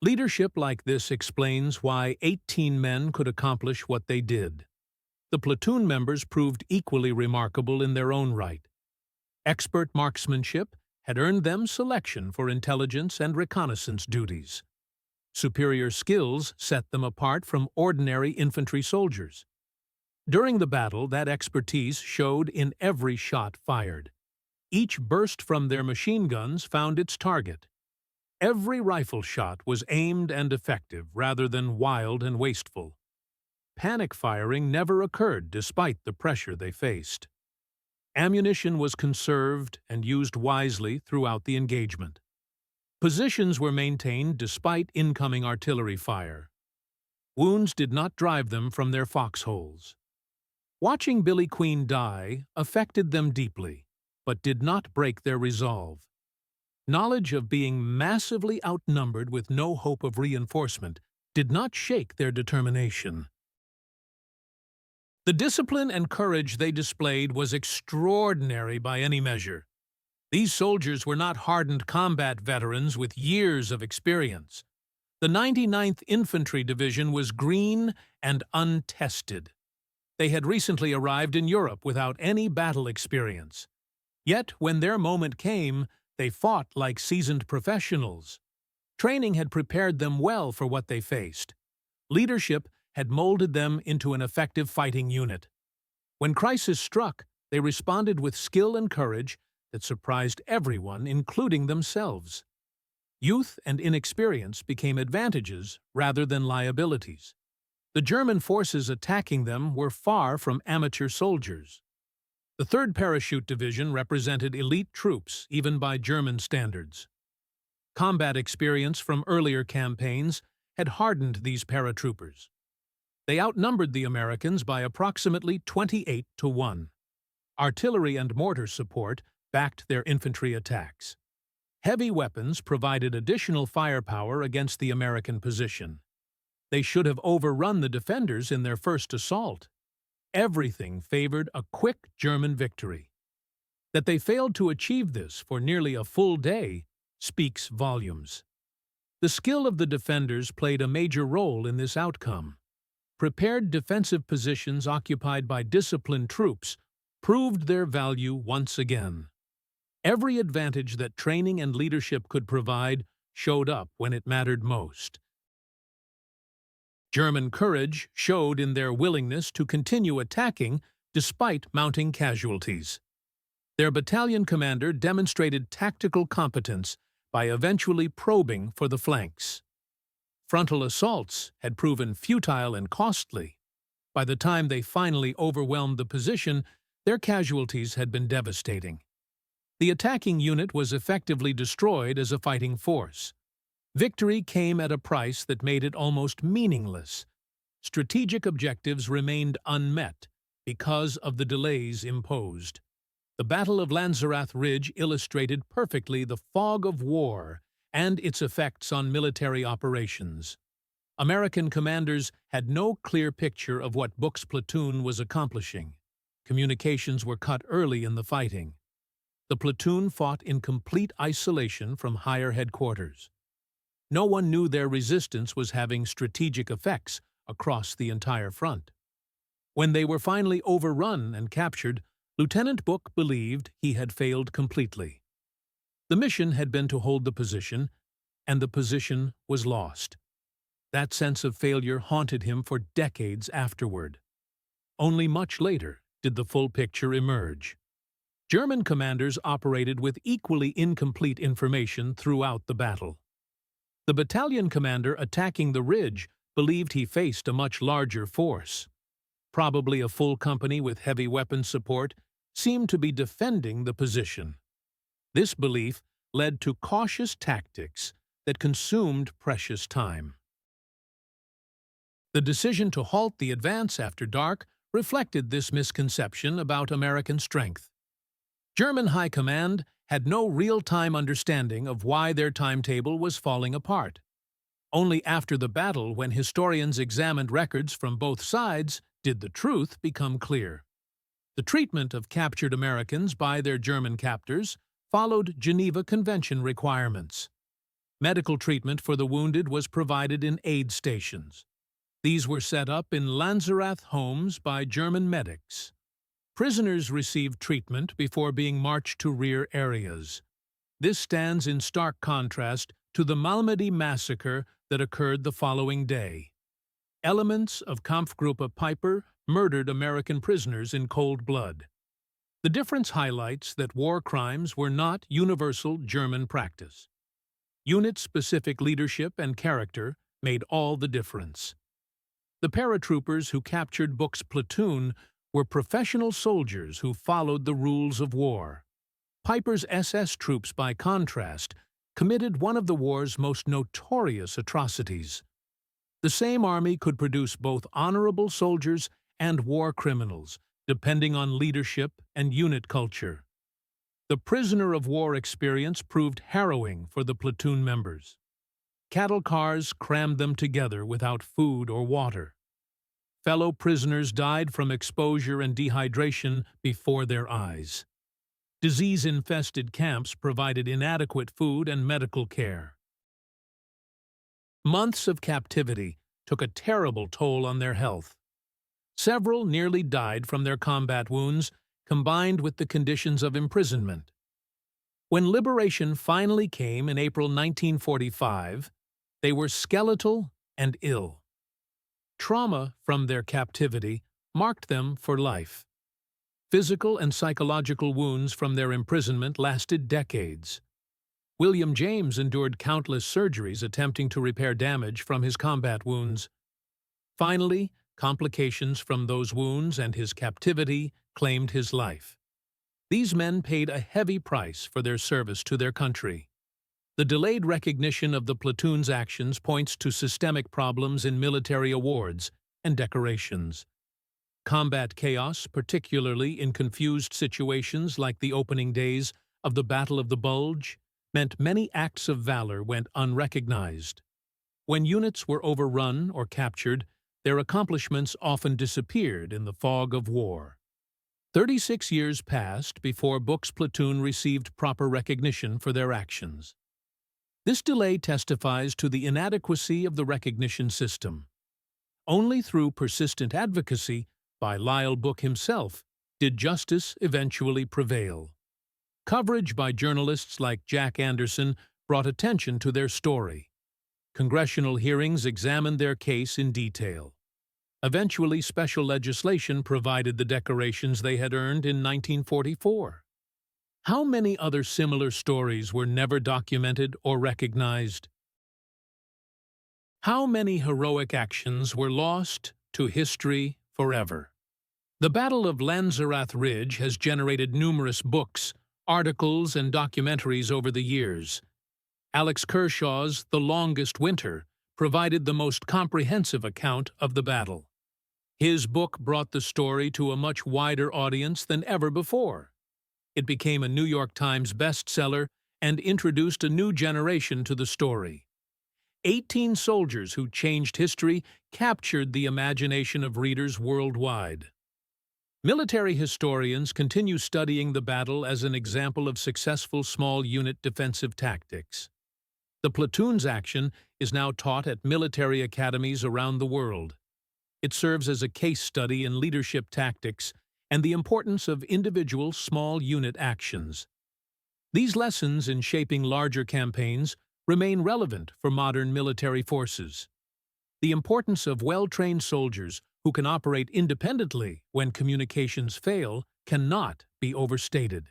A: Leadership like this explains why 18 men could accomplish what they did. The platoon members proved equally remarkable in their own right. Expert marksmanship had earned them selection for intelligence and reconnaissance duties. Superior skills set them apart from ordinary infantry soldiers. During the battle, that expertise showed in every shot fired. Each burst from their machine guns found its target. Every rifle shot was aimed and effective rather than wild and wasteful. Panic firing never occurred despite the pressure they faced. Ammunition was conserved and used wisely throughout the engagement. Positions were maintained despite incoming artillery fire. Wounds did not drive them from their foxholes. Watching Billy Queen die affected them deeply, but did not break their resolve. Knowledge of being massively outnumbered with no hope of reinforcement did not shake their determination. The discipline and courage they displayed was extraordinary by any measure. These soldiers were not hardened combat veterans with years of experience. The 99th Infantry Division was green and untested. They had recently arrived in Europe without any battle experience. Yet, when their moment came, they fought like seasoned professionals. Training had prepared them well for what they faced. Leadership had molded them into an effective fighting unit. When crisis struck, they responded with skill and courage that surprised everyone, including themselves. Youth and inexperience became advantages rather than liabilities. The German forces attacking them were far from amateur soldiers. The 3rd Parachute Division represented elite troops, even by German standards. Combat experience from earlier campaigns had hardened these paratroopers. They outnumbered the Americans by approximately 28-1. Artillery and mortar support backed their infantry attacks. Heavy weapons provided additional firepower against the American position. They should have overrun the defenders in their first assault. Everything favored a quick German victory. That they failed to achieve this for nearly a full day speaks volumes. The skill of the defenders played a major role in this outcome. Prepared defensive positions occupied by disciplined troops proved their value once again. Every advantage that training and leadership could provide showed up when it mattered most. German courage showed in their willingness to continue attacking despite mounting casualties. Their battalion commander demonstrated tactical competence by eventually probing for the flanks. Frontal assaults had proven futile and costly. By the time they finally overwhelmed the position, their casualties had been devastating. The attacking unit was effectively destroyed as a fighting force. Victory came at a price that made it almost meaningless. Strategic objectives remained unmet because of the delays imposed. The Battle of Lanzerath Ridge illustrated perfectly the fog of war and its effects on military operations. American commanders had no clear picture of what Buch's platoon was accomplishing. Communications were cut early in the fighting. the platoon fought in complete isolation from higher headquarters. No one knew their resistance was having strategic effects across the entire front. When they were finally overrun and captured, Lieutenant Book believed he had failed completely. The mission had been to hold the position, and the position was lost. That sense of failure haunted him for decades afterward. Only much later did the full picture emerge. German commanders operated with equally incomplete information throughout the battle. The battalion commander attacking the ridge believed he faced a much larger force. Probably a full company with heavy weapons support seemed to be defending the position. This belief led to cautious tactics that consumed precious time. The decision to halt the advance after dark reflected this misconception about American strength. German high command had no real-time understanding of why their timetable was falling apart. Only after the battle, when historians examined records from both sides, did the truth become clear. The treatment of captured Americans by their German captors followed Geneva Convention requirements. Medical treatment for the wounded was provided in aid stations. These were set up in Lanzerath homes by German medics. Prisoners received treatment before being marched to rear areas. This stands in stark contrast to the Malmedy massacre that occurred the following day. Elements of Kampfgruppe Piper murdered American prisoners in cold blood. The difference highlights that war crimes were not universal German practice. Unit-specific leadership and character made all the difference. The paratroopers who captured Book's platoon were professional soldiers who followed the rules of war. Piper's SS troops, by contrast, committed one of the war's most notorious atrocities. The same army could produce both honorable soldiers and war criminals, depending on leadership and unit culture. The prisoner of war experience proved harrowing for the platoon members. Cattle cars crammed them together without food or water. Fellow prisoners died from exposure and dehydration before their eyes. Disease-infested camps provided inadequate food and medical care. Months of captivity took a terrible toll on their health. Several nearly died from their combat wounds, combined with the conditions of imprisonment. When liberation finally came in April 1945, they were skeletal and ill. Trauma from their captivity marked them for life. Physical and psychological wounds from their imprisonment lasted decades. William James endured countless surgeries attempting to repair damage from his combat wounds. Finally, complications from those wounds and his captivity claimed his life. These men paid a heavy price for their service to their country. The delayed recognition of the platoon's actions points to systemic problems in military awards and decorations. Combat chaos, particularly in confused situations like the opening days of the Battle of the Bulge, meant many acts of valor went unrecognized. When units were overrun or captured, their accomplishments often disappeared in the fog of war. 36 years passed before Book's platoon received proper recognition for their actions. This delay testifies to the inadequacy of the recognition system. Only through persistent advocacy by Lyle Book himself did justice eventually prevail. Coverage by journalists like Jack Anderson brought attention to their story. Congressional hearings examined their case in detail. Eventually, special legislation provided the decorations they had earned in 1944. How many other similar stories were never documented or recognized? How many heroic actions were lost to history forever? The Battle of Lanzerath Ridge has generated numerous books, articles, and documentaries over the years. Alex Kershaw's The Longest Winter provided the most comprehensive account of the battle. His book brought the story to a much wider audience than ever before. It became a New York Times bestseller and introduced a new generation to the story. 18 soldiers who changed history captured the imagination of readers worldwide. Military historians continue studying the battle as an example of successful small-unit defensive tactics. The platoon's action is now taught at military academies around the world. It serves as a case study in leadership tactics and the importance of individual small-unit actions. These lessons in shaping larger campaigns remain relevant for modern military forces. The importance of well-trained soldiers who can operate independently when communications fail cannot be overstated.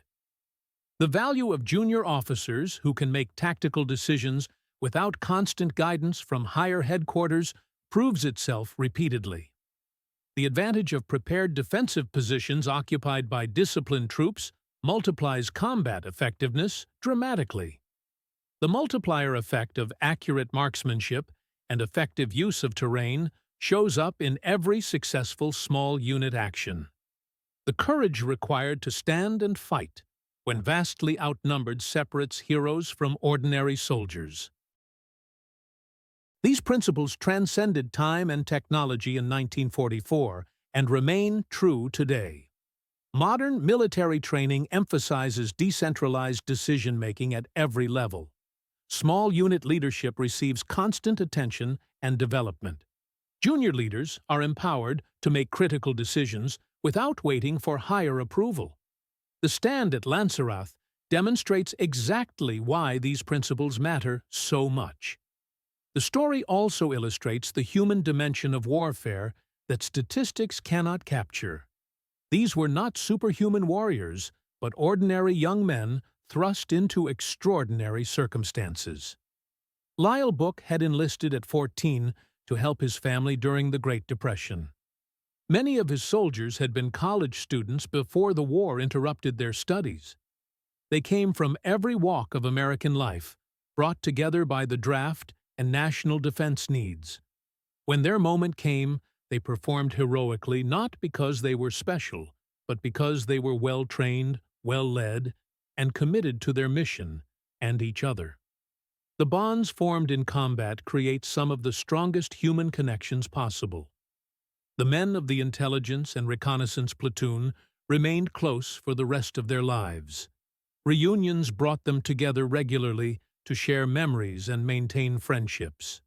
A: The value of junior officers who can make tactical decisions without constant guidance from higher headquarters proves itself repeatedly. The advantage of prepared defensive positions occupied by disciplined troops multiplies combat effectiveness dramatically. The multiplier effect of accurate marksmanship and effective use of terrain shows up in every successful small unit action. The courage required to stand and fight when vastly outnumbered separates heroes from ordinary soldiers. These principles transcended time and technology in 1944 and remain true today. Modern military training emphasizes decentralized decision-making at every level. Small unit leadership receives constant attention and development. Junior leaders are empowered to make critical decisions without waiting for higher approval. The stand at Lanzerath demonstrates exactly why these principles matter so much. The story also illustrates the human dimension of warfare that statistics cannot capture. These were not superhuman warriors, but ordinary young men thrust into extraordinary circumstances. Lyle Book had enlisted at 14 to help his family during the Great Depression. Many of his soldiers had been college students before the war interrupted their studies. They came from every walk of American life, brought together by the draft and national defense needs. When their moment came, they performed heroically not because they were special, but because they were well-trained, well-led, and committed to their mission and each other. The bonds formed in combat create some of the strongest human connections possible. The men of the intelligence and reconnaissance platoon remained close for the rest of their lives. Reunions brought them together regularly to share memories and maintain friendships.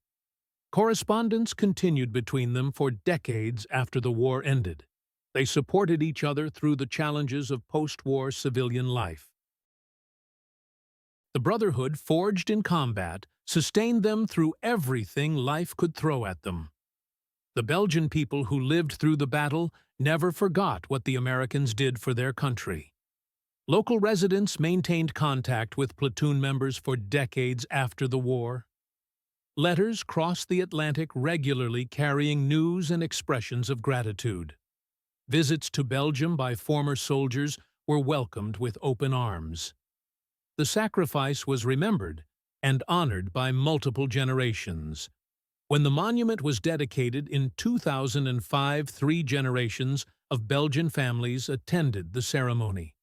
A: Correspondence continued between them for decades after the war ended. They supported each other through the challenges of post-war civilian life. The brotherhood forged in combat sustained them through everything life could throw at them. The Belgian people who lived through the battle never forgot what the Americans did for their country. Local residents maintained contact with platoon members for decades after the war. Letters crossed the Atlantic regularly carrying news and expressions of gratitude. Visits to Belgium by former soldiers were welcomed with open arms. The sacrifice was remembered and honored by multiple generations. When the monument was dedicated in 2005, 3 generations of Belgian families attended the ceremony.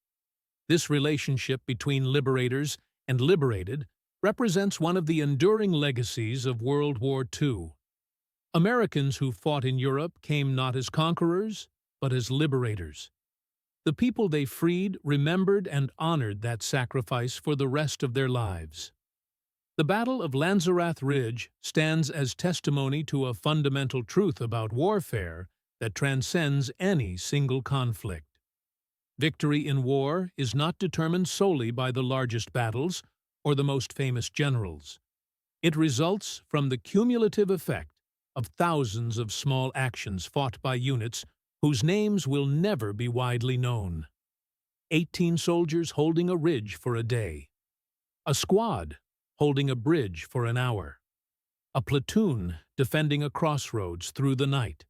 A: This relationship between liberators and liberated represents one of the enduring legacies of World War II. Americans who fought in Europe came not as conquerors, but as liberators. The people they freed remembered and honored that sacrifice for the rest of their lives. The Battle of Lanzerath Ridge stands as testimony to a fundamental truth about warfare that transcends any single conflict. Victory in war is not determined solely by the largest battles or the most famous generals. It results from the cumulative effect of thousands of small actions fought by units whose names will never be widely known. 18 soldiers holding a ridge for a day. A squad holding a bridge for an hour. A platoon defending a crossroads through the night.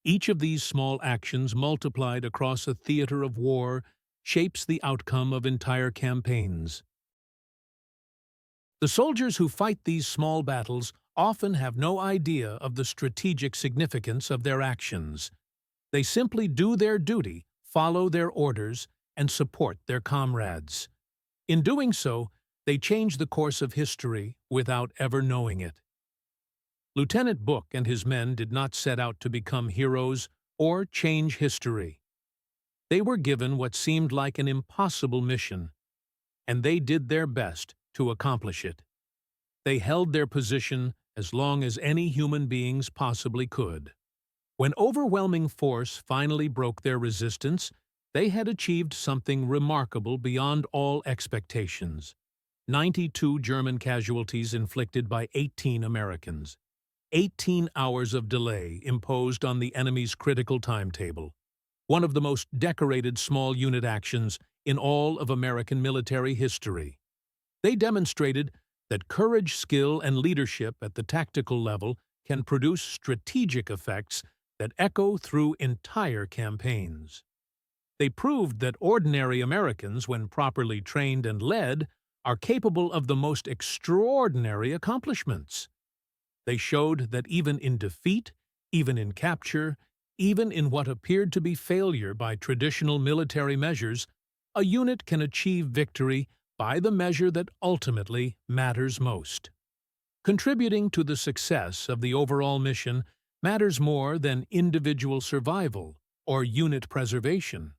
A: Each of these small actions multiplied across a theater of war shapes the outcome of entire campaigns. The soldiers who fight these small battles often have no idea of the strategic significance of their actions. They simply do their duty, follow their orders, and support their comrades. In doing so, they change the course of history without ever knowing it. Lieutenant Book and his men did not set out to become heroes or change history. They were given what seemed like an impossible mission, and they did their best to accomplish it. They held their position as long as any human beings possibly could. When overwhelming force finally broke their resistance, they had achieved something remarkable beyond all expectations. 92 German casualties inflicted by 18 Americans. 18 hours of delay imposed on the enemy's critical timetable. One of the most decorated small unit actions in all of American military history. They demonstrated that courage, skill, and leadership at the tactical level can produce strategic effects that echo through entire campaigns. They proved that ordinary Americans, when properly trained and led, are capable of the most extraordinary accomplishments. They showed that even in defeat, even in capture, even in what appeared to be failure by traditional military measures, a unit can achieve victory by the measure that ultimately matters most. Contributing to the success of the overall mission matters more than individual survival or unit preservation.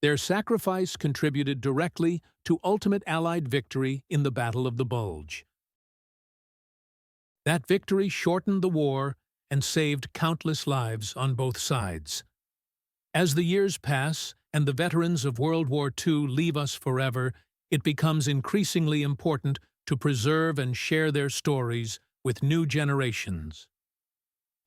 A: Their sacrifice contributed directly to ultimate Allied victory in the Battle of the Bulge. That victory shortened the war and saved countless lives on both sides. As the years pass and the veterans of World War II leave us forever, it becomes increasingly important to preserve and share their stories with new generations.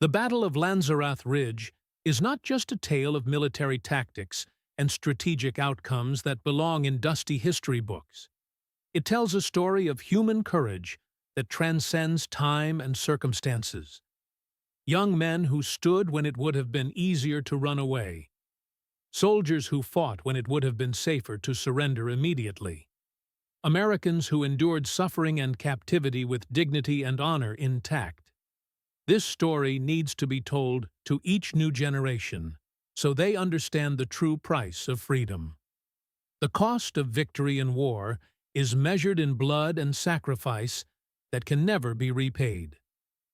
A: The Battle of Lanzerath Ridge is not just a tale of military tactics and strategic outcomes that belong in dusty history books. It tells a story of human courage that transcends time and circumstances. Young men who stood when it would have been easier to run away. Soldiers who fought when it would have been safer to surrender immediately. Americans who endured suffering and captivity with dignity and honor intact. This story needs to be told to each new generation, so they understand the true price of freedom. The cost of victory in war is measured in blood and sacrifice that can never be repaid.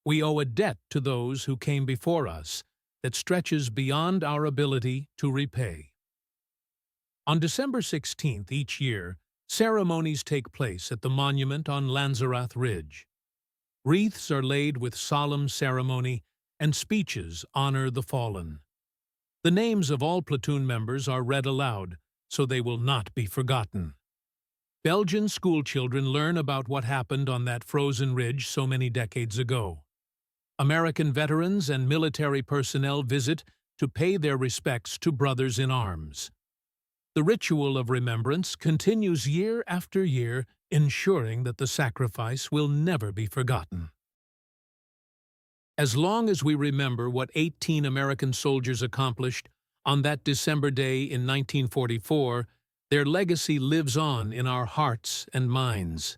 A: We owe a debt to those who came before us that stretches beyond our ability to repay. On December 16th each year, ceremonies take place at the monument on Lanzerath Ridge. Wreaths are laid with solemn ceremony, and speeches honor the fallen. The names of all platoon members are read aloud, so they will not be forgotten. Belgian schoolchildren learn about what happened on that frozen ridge so many decades ago. American veterans and military personnel visit to pay their respects to brothers in arms. The ritual of remembrance continues year after year, ensuring that the sacrifice will never be forgotten. As long as we remember what 18 American soldiers accomplished on that December day in 1944, their legacy lives on in our hearts and minds.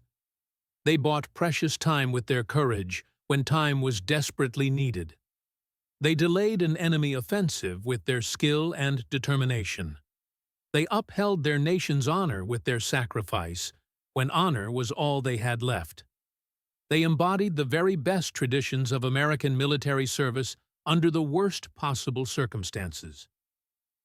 A: They bought precious time with their courage when time was desperately needed. They delayed an enemy offensive with their skill and determination. They upheld their nation's honor with their sacrifice when honor was all they had left. They embodied the very best traditions of American military service under the worst possible circumstances.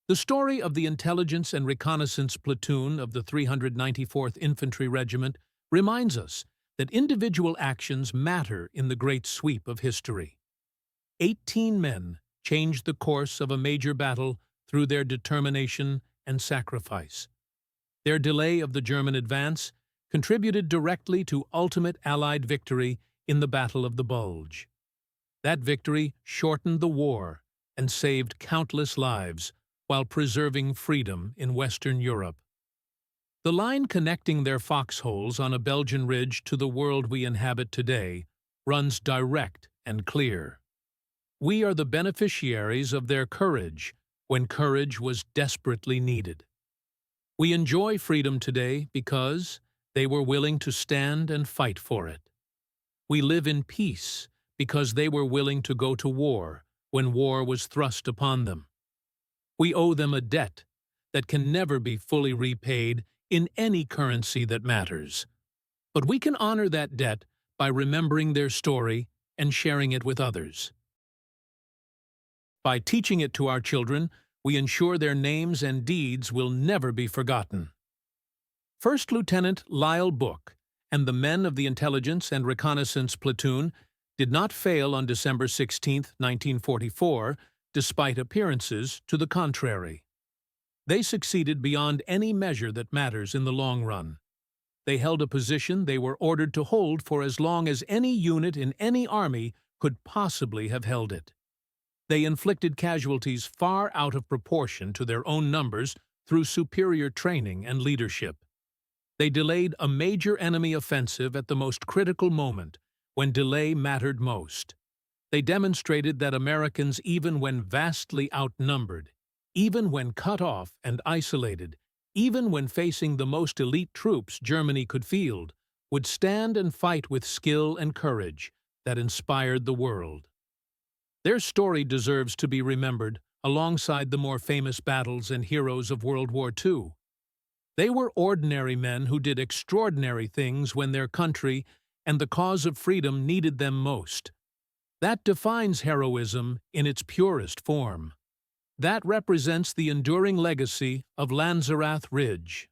A: The story of the Intelligence and Reconnaissance Platoon of the 394th Infantry Regiment reminds us that individual actions matter in the great sweep of history. 18 men changed the course of a major battle through their determination and sacrifice. Their delay of the German advance contributed directly to ultimate Allied victory in the Battle of the Bulge. That victory shortened the war and saved countless lives while preserving freedom in Western Europe. The line connecting their foxholes on a Belgian ridge to the world we inhabit today runs direct and clear. We are the beneficiaries of their courage when courage was desperately needed. We enjoy freedom today because they were willing to stand and fight for it. We live in peace because they were willing to go to war when war was thrust upon them. We owe them a debt that can never be fully repaid in any currency that matters. But we can honor that debt by remembering their story and sharing it with others. By teaching it to our children, We ensure their names and deeds will never be forgotten. First Lieutenant Lyle Book and the men of the Intelligence and Reconnaissance Platoon did not fail on December 16, 1944, despite appearances to the contrary. They succeeded beyond any measure that matters in the long run. They held a position they were ordered to hold for as long as any unit in any army could possibly have held it. They inflicted casualties far out of proportion to their own numbers through superior training and leadership. They delayed a major enemy offensive at the most critical moment, when delay mattered most. They demonstrated that Americans, even when vastly outnumbered, even when cut off and isolated, even when facing the most elite troops Germany could field, would stand and fight with skill and courage that inspired the world. Their story deserves to be remembered alongside the more famous battles and heroes of World War II. They were ordinary men who did extraordinary things when their country and the cause of freedom needed them most. That defines heroism in its purest form. That represents the enduring legacy of Lanzerath Ridge.